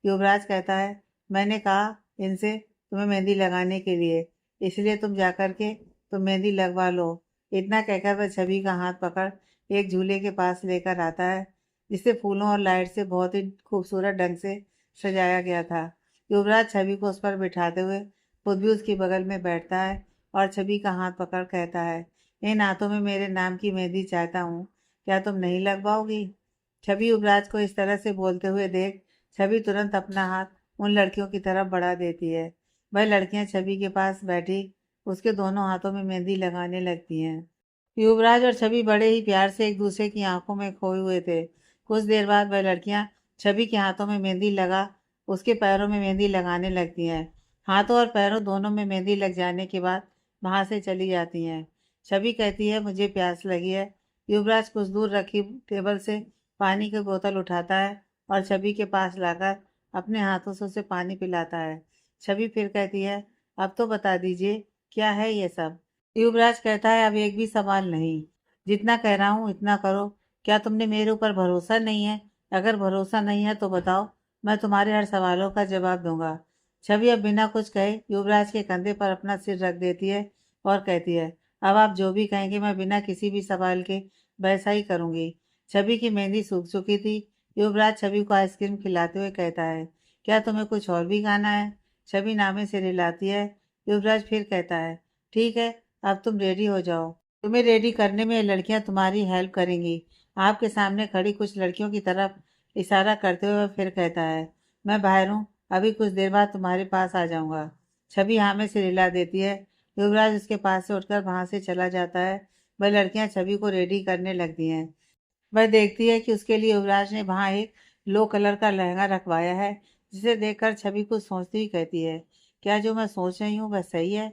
युवराज कहता है, मैंने कहा इनसे तुम्हें मेहंदी लगाने के लिए, इसलिए तुम जाकर के तुम मेहंदी लगवा लो। इतना कहकर वह छवि का हाथ पकड़ एक झूले के पास लेकर आता है, जिसे फूलों और लाइट से बहुत ही खूबसूरत ढंग से सजाया गया था। युवराज छवि को उस पर बिठाते हुए खुद भी उसकी बगल में बैठता है और छवि का हाथ पकड़ कहता है, इन हाथों में मेरे नाम की मेहंदी चाहता हूँ, क्या तुम नहीं लगवाओगी? छवि युवराज को इस तरह से बोलते हुए देख छवि तुरंत अपना हाथ उन लड़कियों की तरफ बढ़ा देती है। वह लड़कियां छवि के पास बैठी उसके दोनों हाथों में मेहंदी लगाने लगती हैं। युवराज और छवि बड़े ही प्यार से एक दूसरे की आंखों में खोए हुए थे। कुछ देर बाद वह लड़कियां छवि के हाथों में मेहंदी लगा उसके पैरों में मेहंदी लगाने लगती हैं। हाथों और पैरों दोनों में मेहंदी लग जाने के बाद वहां से चली जाती हैं। छवि कहती है, मुझे प्यास लगी है। युवराज कुछ दूर रखी टेबल से पानी की बोतल उठाता है और छवि के पास लाकर अपने हाथों से उसे पानी पिलाता है। छवि फिर कहती है, अब तो बता दीजिए क्या है ये सब। युवराज कहता है, अब एक भी सवाल नहीं, जितना कह रहा हूँ इतना करो। क्या तुमने मेरे ऊपर भरोसा नहीं है? अगर भरोसा नहीं है तो बताओ, मैं तुम्हारे हर सवालों का जवाब दूंगा। छवि अब बिना कुछ कहे युवराज के कंधे पर अपना सिर रख देती है और कहती है, अब आप जो भी कहेंगे मैं बिना किसी भी सवाल के वैसा ही करूंगी। छवि की मेहंदी सूख चुकी थी। युवराज छवि को आइसक्रीम खिलाते हुए कहता है, क्या तुम्हें कुछ और भी खाना है? छवि नामे से रिलाती है। युवराज फिर कहता है, ठीक है, अब तुम रेडी हो जाओ। तुम्हें रेडी करने में लड़कियां तुम्हारी हेल्प करेंगी। आपके सामने खड़ी कुछ लड़कियों की तरफ इशारा करते हुए फिर कहता है, मैं बाहर हूँ, अभी कुछ देर बाद तुम्हारे पास आ जाऊंगा। छवि हाँ में से रिला देती है। युवराज उसके पास से उठकर वहां से चला जाता है। वह लड़कियां छवि को रेडी करने लगती हैं। वह देखती है कि उसके लिए युवराज ने वहां एक लो कलर का लहंगा रखवाया है, जिसे देखकर छवि कुछ सोचती हुई कहती है, क्या जो मैं सोच रही हूँ वह सही है?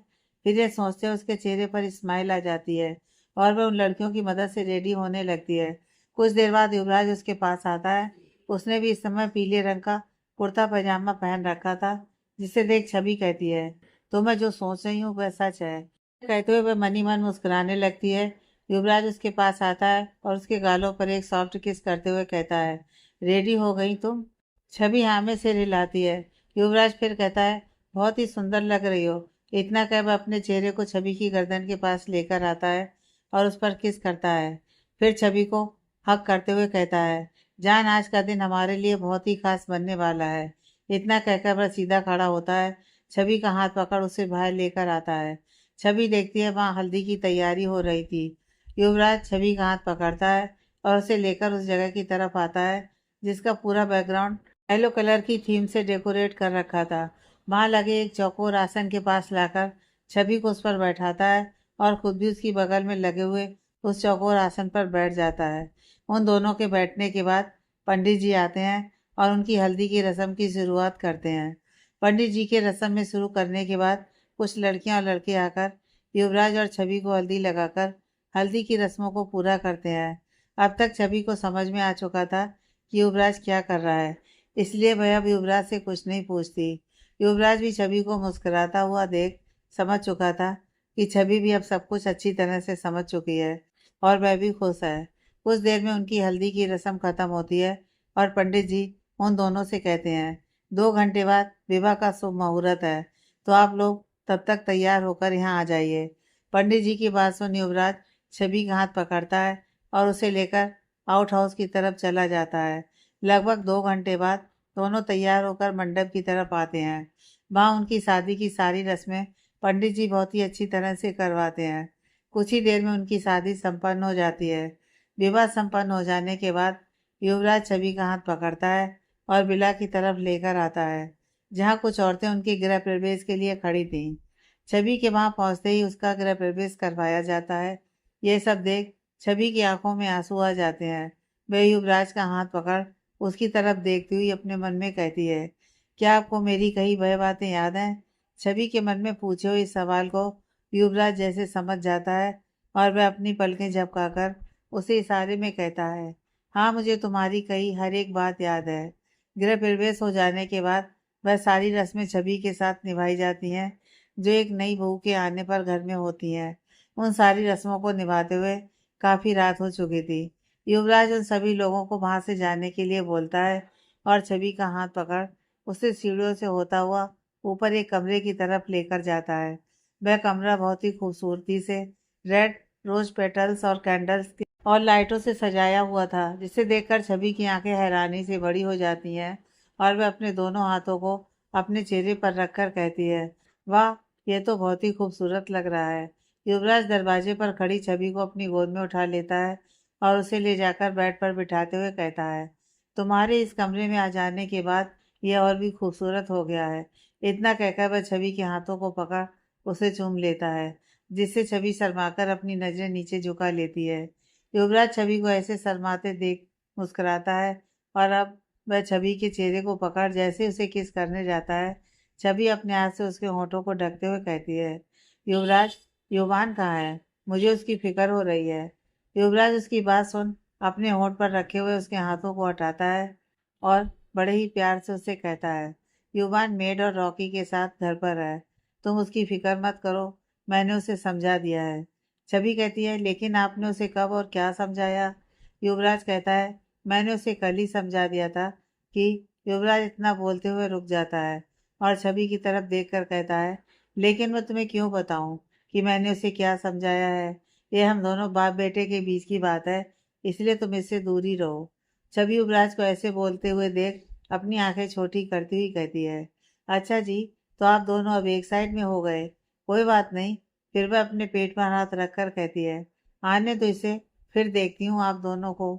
फिर यह सोचते उसके चेहरे पर स्माइल आ जाती है और वह उन लड़कियों की मदद से रेडी होने लगती है। कुछ देर बाद युवराज उसके पास आता है। उसने भी इस समय पीले रंग का कुर्ता पैजामा पहन रखा था, जिसे देख छवि कहती है, तो मैं जो सोच रही हूँ वह सच है। कहते हुए वह मनी मन मुस्कुराने लगती है। युवराज उसके पास आता है और उसके गालों पर एक सॉफ्ट किस करते हुए कहता है, रेडी हो गई तुम? छवि हाँ में सिर हिलाती है। युवराज फिर कहता है, बहुत ही सुंदर लग रही हो। इतना कह वह अपने चेहरे को छवि की गर्दन के पास लेकर आता है और उस पर किस करता है। फिर छवि को हक करते हुए कहता है, जान, आज का दिन हमारे लिए बहुत ही खास बनने वाला है। इतना कहकर वह सीधा खड़ा होता है। छवि का हाथ पकड़ उसे बाहर लेकर आता है। छवि देखती है वहाँ हल्दी की तैयारी हो रही थी। युवराज छवि का हाथ पकड़ता है और उसे लेकर उस जगह की तरफ आता है जिसका पूरा बैकग्राउंड येलो कलर की थीम से डेकोरेट कर रखा था। वहां लगे एक चौकोर आसन के पास लाकर छवि को उस पर बैठाता है और खुद भी उसकी बगल में लगे हुए उस चौकोर आसन पर बैठ जाता है। उन दोनों के बैठने के बाद पंडित जी आते हैं और उनकी हल्दी की रस्म की शुरुआत करते हैं। पंडित जी के रस्म में शुरू करने के बाद कुछ लड़कियां और लड़के आकर युवराज और छवि को हल्दी लगाकर हल्दी की रस्मों को पूरा करते हैं। अब तक छवि को समझ में आ चुका था कि युवराज क्या कर रहा है, इसलिए वह अब युवराज से कुछ नहीं पूछती। युवराज भी छवि को मुस्कुराता हुआ देख समझ चुका था कि छवि भी अब सब कुछ अच्छी तरह से समझ चुकी है और वह भी खुश है। कुछ देर में उनकी हल्दी की रस्म खत्म होती है और पंडित जी उन दोनों से कहते हैं, 2 घंटे बाद विवाह का शुभ मुहूर्त है, तो आप लोग तब तक तैयार होकर यहाँ आ जाइए। पंडित जी की बात सुन युवराज छवि का हाथ पकड़ता है और उसे लेकर आउट हाउस की तरफ चला जाता है। लगभग 2 घंटे बाद दोनों तैयार होकर मंडप की तरफ आते हैं। वहाँ उनकी शादी की सारी रस्में पंडित जी बहुत ही अच्छी तरह से करवाते हैं। कुछ ही देर में उनकी शादी संपन्न हो जाती है। विवाह संपन्न हो जाने के बाद युवराज छवि का हाथ पकड़ता है और विला की तरफ लेकर आता है, जहाँ कुछ औरतें उनके गृह प्रवेश के लिए खड़ी थीं। छवि के वहां पहुंचते ही उसका गृह प्रवेश करवाया जाता है। यह सब देख छवि की आंखों में आंसू आ जाते हैं। वह युवराज का हाथ पकड़ उसकी तरफ देखती हुई अपने मन में कहती है, क्या आपको मेरी कही वह बातें याद हैं? छवि के मन में पूछे हुए इस सवाल को युवराज जैसे समझ जाता है और वह अपनी पलकें झपकाकर उसे इशारे में कहता है, हाँ, मुझे तुम्हारी कही हर एक बात याद है। गृह प्रवेश हो जाने के बाद वह सारी रस्में छवि के साथ निभाई जाती हैं जो एक नई बहू के आने पर घर में होती हैं। उन सारी रस्मों को निभाते हुए काफी रात हो चुकी थी। युवराज उन सभी लोगों को वहां से जाने के लिए बोलता है और छवि का हाथ पकड़ उसे सीढ़ियों से होता हुआ ऊपर एक कमरे की तरफ लेकर जाता है। वह कमरा बहुत ही खूबसूरती से रेड रोज पेटल्स और कैंडल्स और लाइटों से सजाया हुआ था, जिसे देखकर छवि की आंखें हैरानी से बड़ी हो जाती हैं और वह अपने दोनों हाथों को अपने चेहरे पर रखकर कहती है, वाह, यह तो बहुत ही खूबसूरत लग रहा है। युवराज दरवाजे पर खड़ी छवि को अपनी गोद में उठा लेता है और उसे ले जाकर बेड पर बिठाते हुए कहता है, तुम्हारे इस कमरे में आ जाने के बाद यह और भी खूबसूरत हो गया है। इतना कहकर वह छवि के हाथों को पकड़ उसे चूम लेता है, जिससे छवि शर्माकर अपनी नजरें नीचे झुका लेती है। युवराज छवि को ऐसे शर्माते देख मुस्कुराता है और अब वह छवि के चेहरे को पकड़ जैसे उसे किस करने जाता है। छवि अपने हाथ से उसके होठों को ढकते हुए कहती है, युवराज, युवान कहाँ है? मुझे उसकी फिक्र हो रही है। युवराज उसकी बात सुन अपने होंठ पर रखे हुए उसके हाथों को हटाता है और बड़े ही प्यार से उससे कहता है, युवान मेड और रॉकी के साथ घर पर है। तुम उसकी फिक्र मत करो, मैंने उसे समझा दिया है। छवि कहती है, लेकिन आपने उसे कब और क्या समझाया? युवराज कहता है, मैंने उसे कल ही समझा दिया था कि युवराज इतना बोलते हुए रुक जाता है और छवि की तरफ देखकर कहता है, लेकिन मैं तुम्हें क्यों बताऊं कि मैंने उसे क्या समझाया है? यह हम दोनों बाप बेटे के बीच की बात है, इसलिए तुम इससे दूर ही रहो। छवि युवराज को ऐसे बोलते हुए देख अपनी आंखें छोटी करती हुई कहती है, अच्छा जी, तो आप दोनों अब एक साइड में हो गए। कोई बात नहीं। फिर वह अपने पेट पर हाथ रखकर कहती है, आने तो इसे, फिर देखती हूँ आप दोनों को।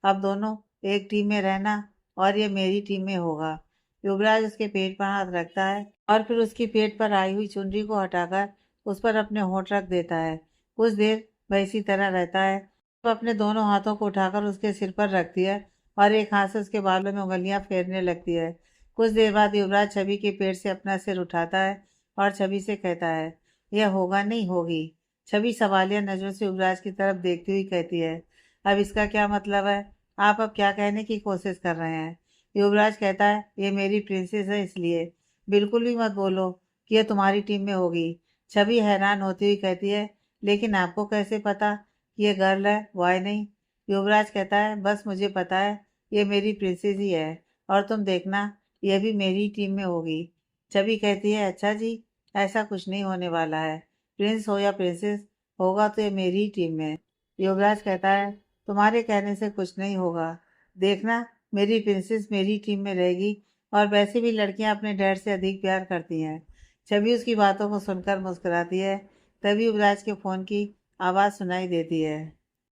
अब दोनों एक टीम में रहना और ये मेरी टीम में होगा। युवराज उसके पेट पर हाथ रखता है और फिर उसकी पेट पर आई हुई चुनरी को हटाकर उस पर अपने होंठ रख देता है। कुछ देर वह इसी तरह रहता है। वह अपने दोनों हाथों को उठाकर उसके सिर पर रखती है और एक हाथ से उसके बालों में उंगलियां फेरने लगती है। कुछ देर बाद युवराज छवि के पेट से अपना सिर उठाता है और छवि से कहता है, यह होगा नहीं होगी। छवि सवालिया नजरों से युवराज की तरफ देखती हुई कहती है, अब इसका क्या मतलब है? आप अब क्या कहने की कोशिश कर रहे हैं? युवराज कहता है, ये मेरी प्रिंसेस है, इसलिए बिल्कुल भी मत बोलो कि यह तुम्हारी टीम में होगी। छवि हैरान होती हुई कहती है, लेकिन आपको कैसे पता कि ये गर्ल है, बॉय नहीं? युवराज कहता है, बस मुझे पता है, ये मेरी प्रिंसेस ही है और तुम देखना, यह भी मेरी टीम में होगी। छवि कहती है, अच्छा जी, ऐसा कुछ नहीं होने वाला है। प्रिंस हो या प्रिंसेस, होगा तो ये मेरी ही टीम में। युवराज कहता है, तुम्हारे कहने से कुछ नहीं होगा। देखना, मेरी प्रिंसेस मेरी टीम में रहेगी और वैसे भी लड़कियां अपने डैड से अधिक प्यार करती हैं। छवि उसकी बातों को सुनकर मुस्कुराती है। तभी युवराज के फोन की आवाज़ सुनाई देती है।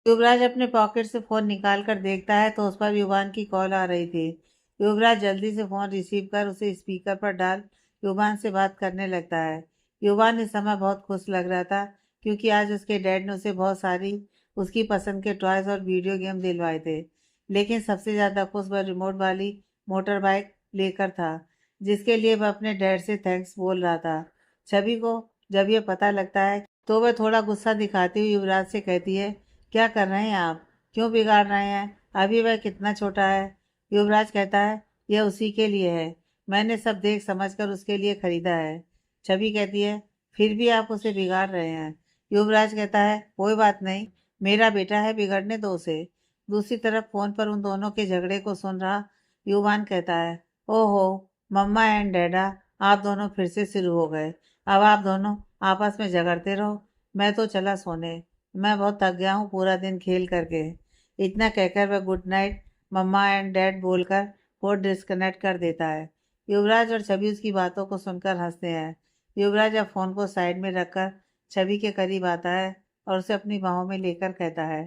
युवराज अपने पॉकेट से फोन निकाल कर देखता है तो उस पर युवान की कॉल आ रही थी। युवराज जल्दी से फोन रिसीव कर उसे स्पीकर पर डाल युवान से बात करने लगता है। युवान इस समय बहुत खुश लग रहा था क्योंकि आज उसके डैड ने उसे बहुत सारी उसकी पसंद के टॉयज और वीडियो गेम दिलवाए थे। लेकिन सबसे ज़्यादा खुश वह रिमोट वाली मोटर बाइक लेकर था, जिसके लिए वह अपने डैड से थैंक्स बोल रहा था। छवि को जब यह पता लगता है तो वह थोड़ा गुस्सा दिखाती हुई युवराज से कहती है, क्या कर रहे हैं आप? क्यों बिगाड़ रहे हैं? अभी वह कितना छोटा है। युवराज कहता है, यह उसी के लिए है, मैंने सब देख समझ कर उसके लिए खरीदा है। छवि कहती है, फिर भी आप उसे बिगाड़ रहे हैं। युवराज कहता है, कोई बात नहीं, मेरा बेटा है, बिगड़ने दो उसे। दूसरी तरफ फोन पर उन दोनों के झगड़े को सुन रहा युवान कहता है, ओहो, मम्मा एंड डैडा, आप दोनों फिर से शुरू हो गए। अब आप दोनों आपस में झगड़ते रहो, मैं तो चला सोने। मैं बहुत थक गया हूँ पूरा दिन खेल करके। इतना कहकर वह good night mama and dad बोलकर फोन डिस्कनेक्ट कर देता है। युवराज और छवि उसकी बातों को सुनकर हंसते हैं। युवराज अब फोन को साइड में रखकर छवि के करीब आता है और उसे अपनी बाहों में लेकर कहता है,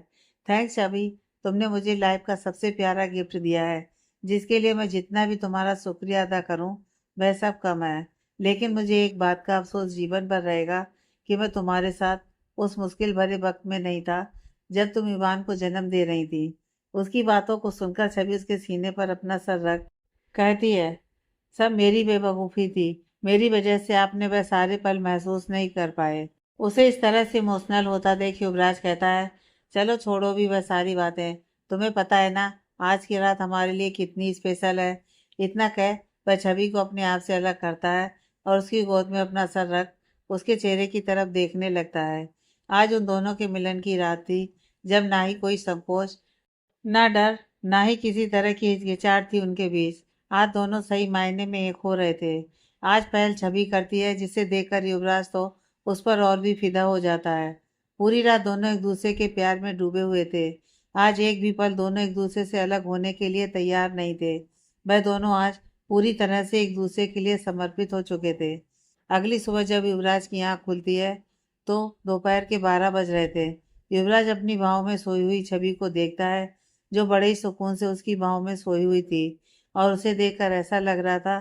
थैंक्स छवि, तुमने मुझे लाइफ का सबसे प्यारा गिफ्ट दिया है, जिसके लिए मैं जितना भी तुम्हारा शुक्रिया अदा करूं वह सब कम है। लेकिन मुझे एक बात का अफसोस जीवन भर रहेगा कि मैं तुम्हारे साथ उस मुश्किल भरे वक्त में नहीं था जब तुम ईवान को जन्म दे रही थी। उसकी बातों को सुनकर छवि उसके सीने पर अपना सर रख कहती है, सब मेरी बेवकूफ़ी थी, मेरी वजह से आपने वह सारे पल महसूस नहीं कर पाए। उसे इस तरह से इमोशनल होता देख युवराज कहता है, चलो छोड़ो भी वह सारी बातें, तुम्हें पता है ना आज की रात हमारे लिए कितनी स्पेशल है। इतना कह वह छवि को अपने आप से अलग करता है और उसकी गोद में अपना सर रख उसके चेहरे की तरफ देखने लगता है। आज उन दोनों के मिलन की रात थी, जब ना ही कोई संकोच, ना डर, ना ही किसी तरह की हिचकिचाहट थी उनके बीच। आज दोनों सही मायने में एक हो रहे थे। आज पहल छवि करती है, जिसे देखकर युवराज तो उस पर और भी फिदा हो जाता है। पूरी रात दोनों एक दूसरे के प्यार में डूबे हुए थे। आज एक भी पल दोनों एक दूसरे से अलग होने के लिए तैयार नहीं थे। वह दोनों आज पूरी तरह से एक दूसरे के लिए समर्पित हो चुके थे। अगली सुबह जब युवराज की आंख खुलती है तो दोपहर के 12 बज रहे थे। युवराज अपनी बाहों में सोई हुई छवि को देखता है, जो बड़े ही सुकून से उसकी बाहों में सोई हुई थी, और उसे देखकर ऐसा लग रहा था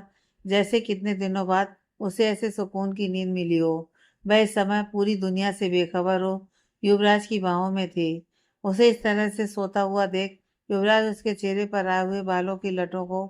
जैसे कितने दिनों बाद उसे ऐसे सुकून की नींद मिली हो। वह इस समय पूरी दुनिया से बेखबर हो युवराज की बाहों में थी। उसे इस तरह से सोता हुआ देख युवराज उसके चेहरे पर आए हुए बालों की लटों को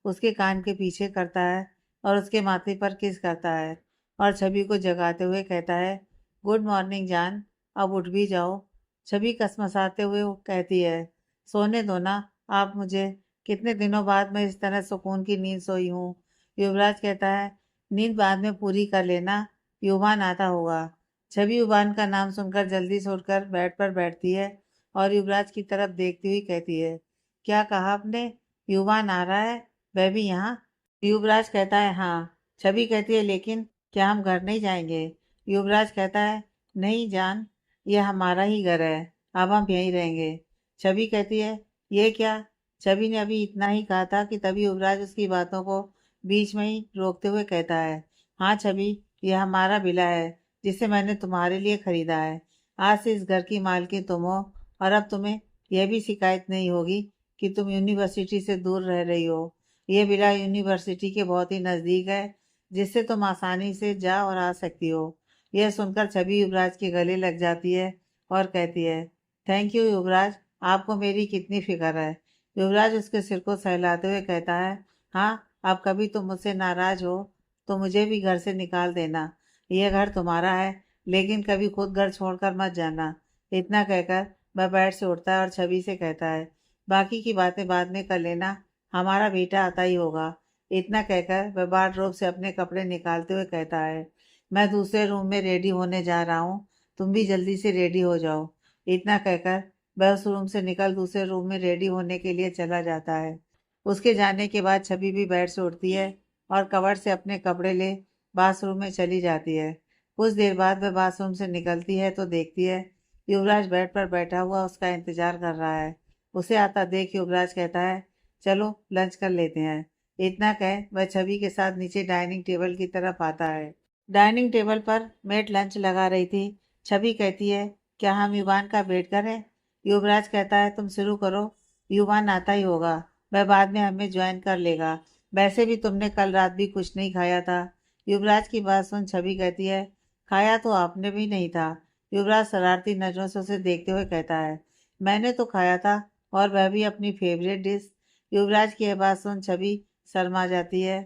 उसके कान के पीछे करता है और उसके माथे पर किस करता है, और छवि को जगाते हुए कहता है, गुड मॉर्निंग जान, अब उठ भी जाओ। छवि कसमसाते हुए वो कहती है, सोने दो ना आप मुझे, कितने दिनों बाद मैं इस तरह सुकून की नींद सोई हूँ। युवराज कहता है, नींद बाद में पूरी कर लेना, युवान आता होगा। छवि युवान का नाम सुनकर जल्दी से उठकर बेड पर बैठती है और युवराज की तरफ देखती हुई कहती है, क्या कहा आपने? युवान आ रहा है? वह भी यहाँ? युवराज कहता है, हाँ। छवि कहती है, लेकिन क्या हम घर नहीं जाएंगे? युवराज कहता है, नहीं जान, यह हमारा ही घर है, अब हम यहीं रहेंगे। छवि कहती है, ये क्या? छवि ने अभी इतना ही कहा था कि तभी युवराज उसकी बातों को बीच में ही रोकते हुए कहता है, हाँ छवि, यह हमारा विला है जिसे मैंने तुम्हारे लिए खरीदा है। आज से इस घर की मालकिन तुम हो, और अब तुम्हें यह भी शिकायत नहीं होगी कि तुम यूनिवर्सिटी से दूर रह रही हो। ये विला यूनिवर्सिटी के बहुत ही नज़दीक है, जिससे तुम आसानी से जा और आ सकती हो। यह सुनकर छवि युवराज के गले लग जाती है और कहती है, थैंक यू युवराज, आपको मेरी कितनी फिक्र है। युवराज उसके सिर को सहलाते हुए कहता है, हाँ, अब कभी तुम मुझसे नाराज हो तो मुझे भी घर से निकाल देना। यह घर तुम्हारा है, लेकिन कभी खुद घर छोड़कर मत जाना। इतना कहकर वह बेड से उठता है और छवि से कहता है, बाकी की बातें बाद में कर लेना, हमारा बेटा आता ही होगा। इतना कहकर वह वार्डरोब से अपने कपड़े निकालते हुए कहता है, मैं दूसरे रूम में रेडी होने जा रहा हूँ, तुम भी जल्दी से रेडी हो जाओ। इतना कहकर वह उस रूम से निकल दूसरे रूम में रेडी होने के लिए चला जाता है। उसके जाने के बाद छवि भी बेड से उठती है और कवर से अपने कपड़े ले बाथरूम में चली जाती है। कुछ देर बाद वह बाथरूम से निकलती है तो देखती है युवराज बेड पर बैठा हुआ उसका इंतजार कर रहा है। उसे आता देख युवराज कहता है, चलो लंच कर लेते हैं। इतना कह वह छवि के साथ नीचे डाइनिंग टेबल की तरफ आता है। डाइनिंग टेबल पर मेट लंच लगा रही थी। छवि कहती है, क्या हम युवान का वेट करें? युवराज कहता है, तुम शुरू करो, युवान आता ही होगा, वह बाद में हमें ज्वाइन कर लेगा। वैसे भी तुमने कल रात भी कुछ नहीं खाया था। युवराज की बात सुन छवि कहती है, खाया तो आपने भी नहीं था। युवराज शरारती नजरों से उसे देखते हुए कहता है, मैंने तो खाया था, और वह भी अपनी फेवरेट डिश। युवराज की यह बात सुन छवि शर्मा जाती है।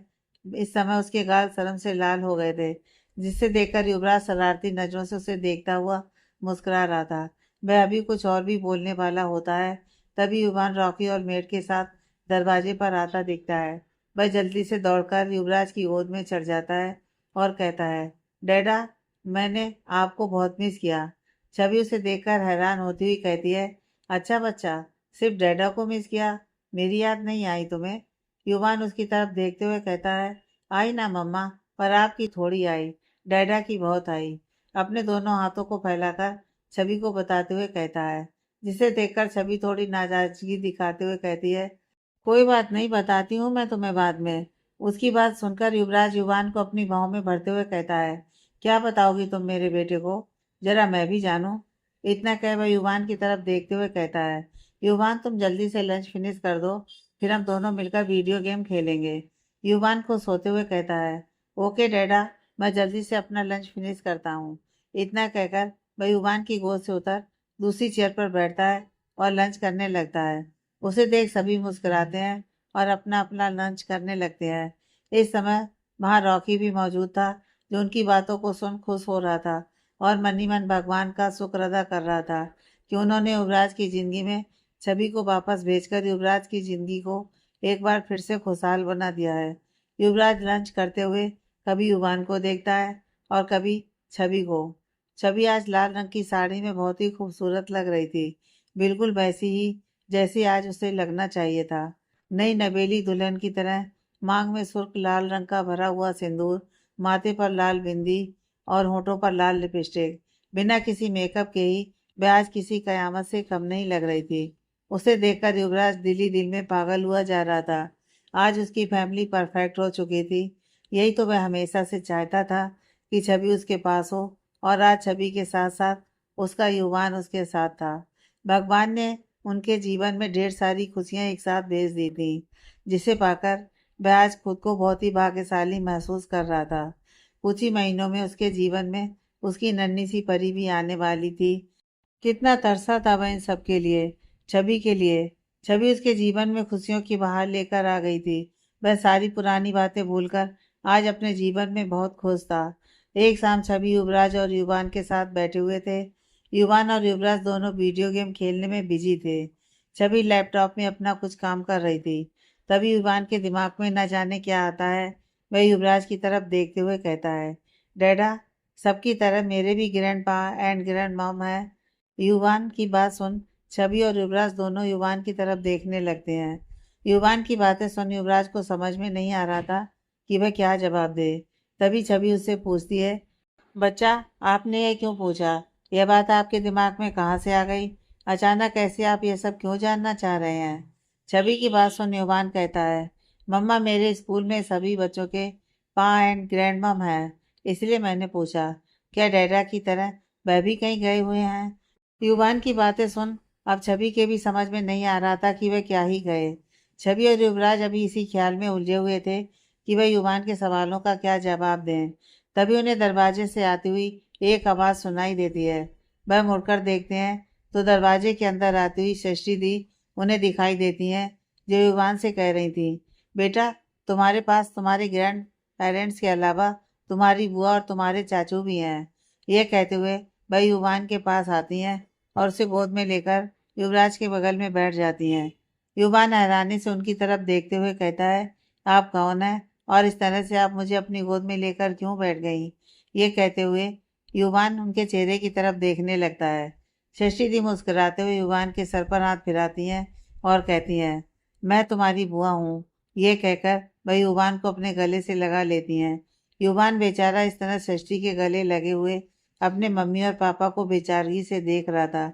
इस समय उसके गाल शर्म से लाल हो गए थे, जिसे देखकर युवराज शरारती नजरों से उसे देखता हुआ मुस्कुरा रहा था। वह अभी कुछ और भी बोलने वाला होता है, तभी युवान रॉकी और मेट के साथ दरवाजे पर आता दिखता है। वह जल्दी से दौड़कर युवराज की गोद में चढ़ जाता है और कहता है, डैडा, मैंने आपको बहुत मिस किया। छवि उसे देखकर हैरान होती हुई कहती है, अच्छा बच्चा, सिर्फ डैडा को मिस किया, मेरी याद नहीं आई तुम्हें? युवान उसकी तरफ देखते हुए कहता है, आई ना मम्मा, पर आपकी थोड़ी आई, डैडा की बहुत आई। अपने दोनों हाथों को फैलाकर छवि को बताते हुए कहता है, जिसे देखकर छवि थोड़ी नाराजगी दिखाते हुए कहती है, कोई बात नहीं, बताती हूँ मैं तुम्हें बाद में। उसकी बात सुनकर युवराज युवान को अपनी बाहों में भरते हुए कहता है, क्या बताओगी तुम मेरे बेटे को, जरा मैं भी जानूं। इतना कह वह युवान की तरफ देखते हुए कहता है, युवान, तुम जल्दी से लंच फिनिश कर दो, फिर हम दोनों मिलकर वीडियो गेम खेलेंगे। युवान को सोते हुए कहता है, ओके डैडा, मैं जल्दी से अपना लंच फिनिश करता हूँ। इतना कहकर वह युवान की गोद से उतर दूसरी चेयर पर बैठता है और लंच करने लगता है। उसे देख सभी मुस्कुराते हैं और अपना अपना लंच करने लगते हैं। इस समय वहाँ रॉकी भी मौजूद था, जो उनकी बातों को सुन खुश हो रहा था और मन ही मन भगवान का शुक्र अदा कर रहा था कि उन्होंने युवराज की जिंदगी में छवि को वापस भेजकर युवराज की जिंदगी को एक बार फिर से खुशहाल बना दिया है। युवराज लंच करते हुए कभी युवान को देखता है और कभी छवि को। छवि आज लाल रंग की साड़ी में बहुत ही खूबसूरत लग रही थी, बिल्कुल वैसी ही जैसी आज उसे लगना चाहिए था। नई नवेली दुल्हन की तरह मांग में सुर्ख लाल रंग का भरा हुआ सिंदूर, माथे पर लाल बिंदी और होठों पर लाल लिपस्टिक, बिना किसी मेकअप के ही वह आज किसी कयामत से कम नहीं लग रही थी। उसे देखकर युवराज दिल ही दिल में पागल हुआ जा रहा था। आज उसकी फैमिली परफेक्ट हो चुकी थी। यही तो वह हमेशा से चाहता था कि छवि उसके पास हो, और आज छवि के साथ साथ उसका युवान उसके साथ था। भगवान ने उनके जीवन में ढेर सारी खुशियां एक साथ भेज दी थी, जिसे पाकर वह आज खुद को बहुत ही भाग्यशाली महसूस कर रहा था। कुछ ही महीनों में उसके जीवन में उसकी नन्ही सी परी भी आने वाली थी। कितना तरसा था वह इन सब के लिए, छवि के लिए। छवि उसके जीवन में खुशियों की बहार लेकर आ गई थी। वह सारी पुरानी बातें भूलकर आज अपने जीवन में बहुत खुश था। एक शाम छवि युवराज और युवान के साथ बैठे हुए थे। युवान और युवराज दोनों वीडियो गेम खेलने में बिजी थे। छवि लैपटॉप में अपना कुछ काम कर रही थी। तभी युवान के दिमाग में न जाने क्या आता है। वह युवराज की तरफ देखते हुए कहता है, डैडा, सबकी तरह मेरे भी ग्रैंड पा एंड ग्रैंड मॉम है। युवान की बात सुन छवि और युवराज दोनों युवान की तरफ देखने लगते हैं। युवान की बातें सुन युवराज को समझ में नहीं आ रहा था कि वह क्या जवाब दे। तभी छवि उससे पूछती है, बच्चा, आपने ये क्यों पूछा? यह बात आपके दिमाग में कहाँ से आ गई? अचानक ऐसे आप ये सब क्यों जानना चाह रहे हैं? छवि की बात सुन युवान कहता है, मम्मा, मेरे स्कूल में सभी बच्चों के पा एंड ग्रैंड मम है, इसलिए मैंने पूछा। क्या डैडा की तरह वह भी कहीं गए हुए हैं? युवान की बातें सुन अब छवि के भी समझ में नहीं आ रहा था कि वह क्या ही गए। छवि और युवराज अभी इसी ख्याल में उलझे हुए थे कि वह युवान के सवालों का क्या जवाब दें। तभी उन्हें दरवाजे से आती हुई एक आवाज़ सुनाई देती है। वह मुड़कर देखते हैं तो दरवाजे के अंदर आती हुई षष्ठी दी उन्हें दिखाई देती हैं, जो युवान से कह रही थी, बेटा, तुम्हारे पास तुम्हारे ग्रैंड पेरेंट्स के अलावा तुम्हारी बुआ और तुम्हारे चाचू भी हैं। यह कहते हुए वह युवान के पास आती हैं और उसे गोद में लेकर युवराज के बगल में बैठ जाती हैं। युवान हैरानी से उनकी तरफ देखते हुए कहता है, आप कौन हैं और इस तरह से आप मुझे अपनी गोद में लेकर क्यों बैठ गई? ये कहते हुए युवान उनके चेहरे की तरफ देखने लगता है। षष्ठी दी मुस्कुराते हुए युवान के सर पर हाथ फिराती हैं और कहती हैं, मैं तुम्हारी बुआ हूँ। ये कहकर वह युवान को अपने गले से लगा लेती हैं। युवान बेचारा इस तरह षष्ठी के गले लगे हुए अपने मम्मी और पापा को बेचारगी से देख रहा था,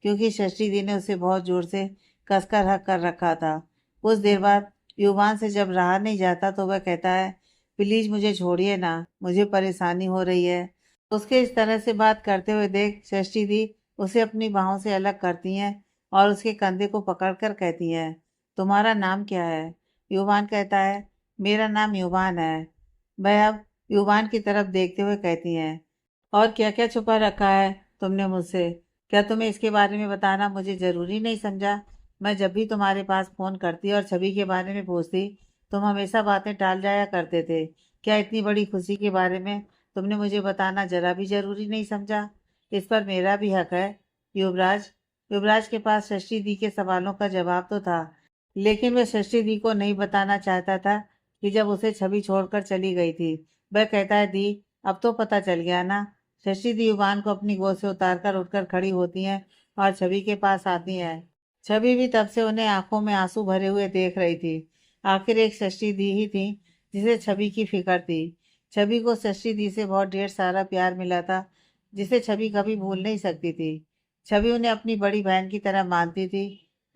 क्योंकि षष्ठी दी ने उसे बहुत जोर से कसकर हक कर रखा था। कुछ देर बाद युवान से जब रहा नहीं जाता तो वह कहता है, प्लीज मुझे छोड़िए ना, मुझे परेशानी हो रही है। उसके इस तरह से बात करते हुए देख षष्ठी दी उसे अपनी बाहों से अलग करती हैं और उसके कंधे को पकड़कर कहती हैं, तुम्हारा नाम क्या है? युवान कहता है, मेरा नाम युवान है। वह अब युवान की तरफ देखते हुए कहती हैं, और क्या क्या छुपा रखा है तुमने मुझसे? क्या तुम्हें इसके बारे में बताना मुझे ज़रूरी नहीं समझा? मैं जब भी तुम्हारे पास फ़ोन करती और छवि के बारे में पूछती, तुम हमेशा बातें टाल जाया करते थे। क्या इतनी बड़ी खुशी के बारे में तुमने मुझे बताना ज़रा भी ज़रूरी नहीं समझा? इस पर मेरा भी हक है। युवराज युवराज के पास षष्ठी दी के सवालों का जवाब तो था, लेकिन वह षष्ठी दी को नहीं बताना चाहता था कि जब उसे छवि छोड़कर चली गई थी। वह कहता है, दी, अब तो पता चल गया ना? शशि दी युवान को अपनी गोद से उतारकर उठकर खड़ी होती हैं और छवि के पास आती हैं। छवि भी तब से उन्हें आंखों में आंसू भरे हुए देख रही थी। आखिर एक शशि दी ही थी जिसे छवि की फिक्र थी। छवि को शशि दी से बहुत ढेर सारा प्यार मिला था, जिसे छवि कभी भूल नहीं सकती थी। छवि उन्हें अपनी बड़ी बहन की तरह मानती थी।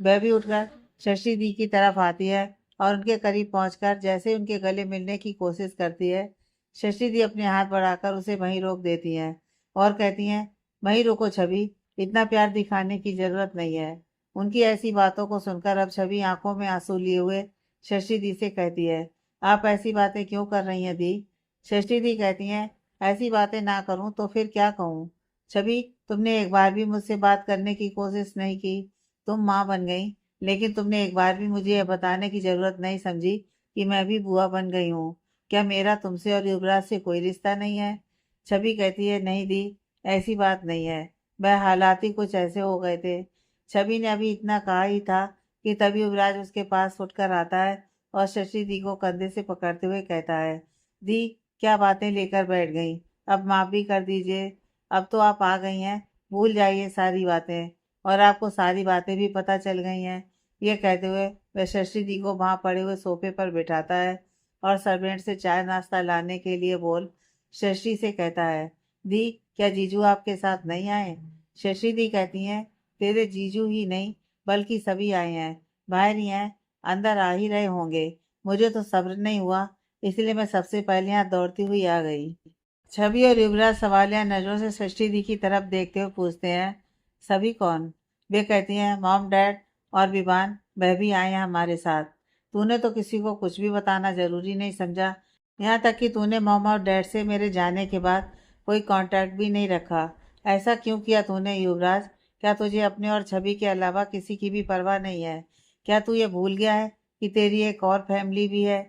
वह भी उठकर शशि दी की तरफ आती है और उनके करीब पहुंचकर जैसे उनके गले मिलने की कोशिश करती है, शशि दी अपने हाथ बढ़ाकर उसे वहीं रोक देती हैं और कहती हैं, वहीं रुको छवि, इतना प्यार दिखाने की जरूरत नहीं है। उनकी ऐसी बातों को सुनकर अब छवि आंखों में आंसू लिए हुए शशि दी से कहती है, आप ऐसी बातें क्यों कर रही हैं दी? शशि दी कहती हैं, ऐसी बातें ना करूं तो फिर क्या कहूं? छवि, तुमने एक बार भी मुझसे बात करने की कोशिश नहीं की। तुम माँ बन गई, लेकिन तुमने एक बार भी मुझे यह बताने की जरूरत नहीं समझी कि मैं भी बुआ बन गई हूँ। क्या मेरा तुमसे और युवराज से कोई रिश्ता नहीं है? छवि कहती है, नहीं दी, ऐसी बात नहीं है। वह हालात ही कुछ ऐसे हो गए थे। छवि ने अभी इतना कहा ही था कि तभी युवराज उसके पास उठकर आता है और शशि दी को कंधे से पकड़ते हुए कहता है, दी, क्या बातें लेकर बैठ गई? अब माफ भी कर दीजिए। अब तो आप आ गई हैं, भूल जाइए सारी बातें, और आपको सारी बातें भी पता चल गई हैं। ये कहते हुए वह शशि दी को वहां पड़े हुए सोफे पर बिठाता है और सर्वेंट से चाय नाश्ता लाने के लिए बोल शशि से कहता है, दी, क्या जीजू आपके साथ नहीं आए? शशि दी कहती हैं, तेरे जीजू ही नहीं बल्कि सभी आए हैं, बाहर ही हैं, अंदर आ ही रहे होंगे। मुझे तो सब्र नहीं हुआ, इसलिए मैं सबसे पहले यहाँ दौड़ती हुई आ गई। छवि और युवराज सवालिया नजरों से षष्ठी दी की तरफ देखते हुए पूछते हैं, सभी कौन? वे कहती हैं, मॉम, डैड और विवान वह भी आए हैं हमारे साथ। तूने तो किसी को कुछ भी बताना जरूरी नहीं समझा। यहाँ तक कि तूने मॉम और डैड से मेरे जाने के बाद कोई कांटेक्ट भी नहीं रखा। ऐसा क्यों किया तूने युवराज? क्या तुझे अपने और छवि के अलावा किसी की भी परवाह नहीं है? क्या तू ये भूल गया है कि तेरी एक और फैमिली भी है?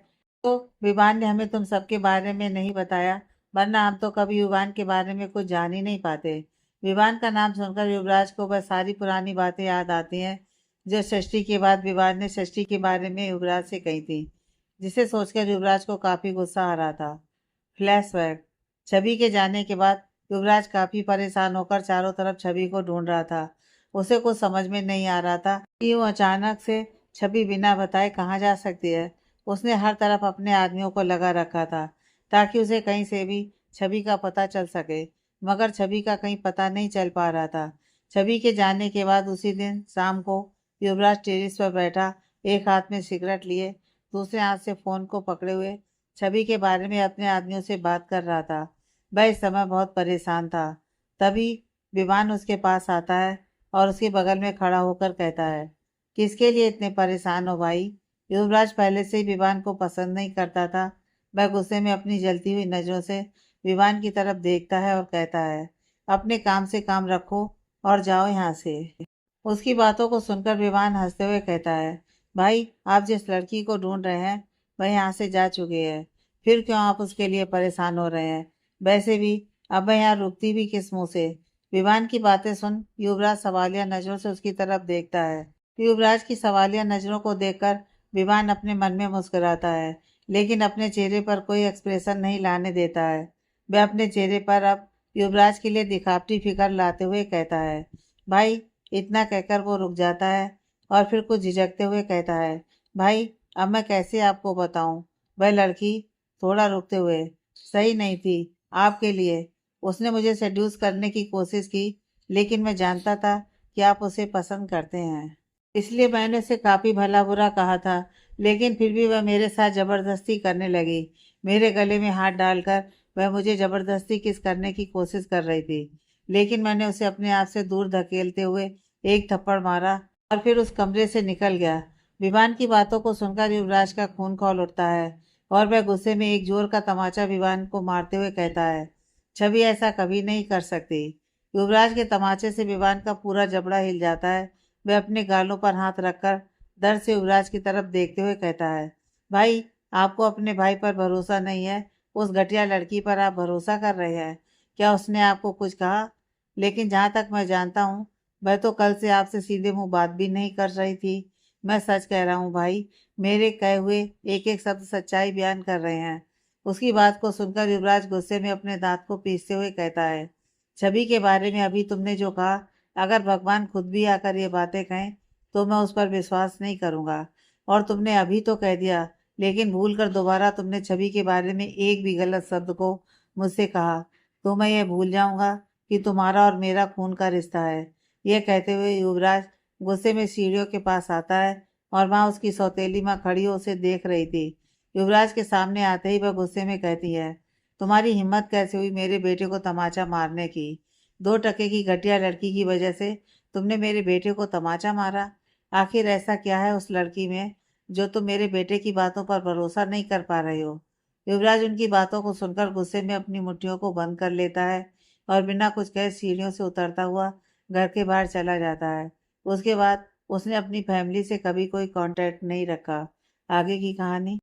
तो विवान ने हमें तुम सबके बारे में नहीं बताया, वरना हम तो कभी विवान के बारे में कुछ जान ही नहीं पाते। विवान का नाम सुनकर युवराज को बस सारी पुरानी बातें याद आती हैं जो षष्ठी के बाद विवान ने षष्ठी के बारे में युवराज से कही थी, जिसे सोचकर युवराज को काफी गुस्सा आ रहा था। फ्लैशबैक। छवि के जाने के बाद युवराज काफी परेशान होकर चारों तरफ छवि को ढूंढ रहा था। उसे कुछ समझ में नहीं आ रहा था कि यूं अचानक से छवि बिना बताए कहाँ जा सकती है। उसने हर तरफ अपने आदमियों को लगा रखा था ताकि उसे कहीं से भी छवि का पता चल सके, मगर छवि का कहीं पता नहीं चल पा रहा था। छवि के जाने के बाद उसी दिन शाम को युवराज टेरिस पर बैठा, एक हाथ में सिगरेट लिए, दूसरे हाथ से फोन को पकड़े हुए छवि के बारे में अपने आदमियों से बात कर रहा था। वह इस समय बहुत परेशान था। तभी विमान उसके पास आता है और उसके बगल में खड़ा होकर कहता है, किसके लिए इतने परेशान हो भाई? युवराज पहले से ही विवान को पसंद नहीं करता था। वह गुस्से में अपनी जलती हुई नजरों से विवान की तरफ देखता है और कहता है, अपने काम से काम रखो और जाओ यहाँ से। उसकी बातों को सुनकर विवान हंसते हुए कहता है, भाई आप जिस लड़की को ढूंढ रहे हैं वह यहाँ से जा चुकी है, फिर क्यों आप उसके लिए परेशान हो रहे हैं? वैसे भी अब वह यहाँ रुकती भी किस मुंह से? विवान की बातें सुन युवराज सवालिया नजरों से उसकी तरफ देखता है। युवराज की सवालिया नजरों को देखकर विवान अपने मन में मुस्कुराता है, लेकिन अपने चेहरे पर कोई एक्सप्रेशन नहीं लाने देता है। वह अपने चेहरे पर अब युवराज के लिए दिखावटी फिक्र लाते हुए कहता है, भाई। इतना कहकर वो रुक जाता है और फिर कुछ झिझकते हुए कहता है, भाई अब मैं कैसे आपको बताऊं? वह लड़की, थोड़ा रुकते हुए, सही नहीं थी आपके लिए। उसने मुझे सेड्यूस करने की कोशिश की, लेकिन मैं जानता था कि आप उसे पसंद करते हैं, इसलिए मैंने उसे काफी भला बुरा कहा था। लेकिन फिर भी वह मेरे साथ जबरदस्ती करने लगी। मेरे गले में हाथ डालकर वह मुझे जबरदस्ती किस करने की कोशिश कर रही थी, लेकिन मैंने उसे अपने आप से दूर धकेलते हुए एक थप्पड़ मारा और फिर उस कमरे से निकल गया। विवान की बातों को सुनकर युवराज का खून खौल उठता है और वह गुस्से में एक जोर का तमाचा विवान को मारते हुए कहता है, छवि ऐसा कभी नहीं कर सकती। युवराज के तमाचे से विवान का पूरा जबड़ा हिल जाता है। वह अपने गालों पर हाथ रखकर दर्द से युवराज की तरफ देखते हुए कहता है, भाई आपको अपने भाई पर भरोसा नहीं है? उस घटिया लड़की पर आप भरोसा कर रहे हैं? क्या उसने आपको कुछ कहा? लेकिन जहाँ तक मैं जानता हूँ वह तो कल से आपसे सीधे मुंह बात भी नहीं कर रही थी। मैं सच कह रहा हूँ भाई, मेरे कहे हुए एक एक शब्द सच्चाई बयान कर रहे हैं। उसकी बात को सुनकर युवराज गुस्से में अपने दांत को पीसते हुए कहता है, छवि के बारे में अभी तुमने जो कहा, अगर भगवान खुद भी आकर ये बातें कहें तो मैं उस पर विश्वास नहीं करूंगा। और तुमने अभी तो कह दिया, लेकिन भूल कर दोबारा तुमने छवि के बारे में एक भी गलत शब्द को मुझसे कहा तो मैं ये भूल जाऊंगा कि तुम्हारा और मेरा खून का रिश्ता है। यह कहते हुए युवराज गुस्से में सीढ़ियों के पास आता है और वहां उसकी सौतेली माँ खड़ी हो उसे देख रही थी। युवराज के सामने आते ही वह गुस्से में कहती है, तुम्हारी हिम्मत कैसे हुई मेरे बेटे को तमाचा मारने की? 2 टके की घटिया लड़की की वजह से तुमने मेरे बेटे को तमाचा मारा? आखिर ऐसा क्या है उस लड़की में जो तुम मेरे बेटे की बातों पर भरोसा नहीं कर पा रहे हो? युवराज उनकी बातों को सुनकर गुस्से में अपनी मुट्ठियों को बंद कर लेता है और बिना कुछ कहे सीढ़ियों से उतरता हुआ घर के बाहर चला जाता है। उसके बाद उसने अपनी फैमिली से कभी कोई कांटेक्ट नहीं रखा। आगे की कहानी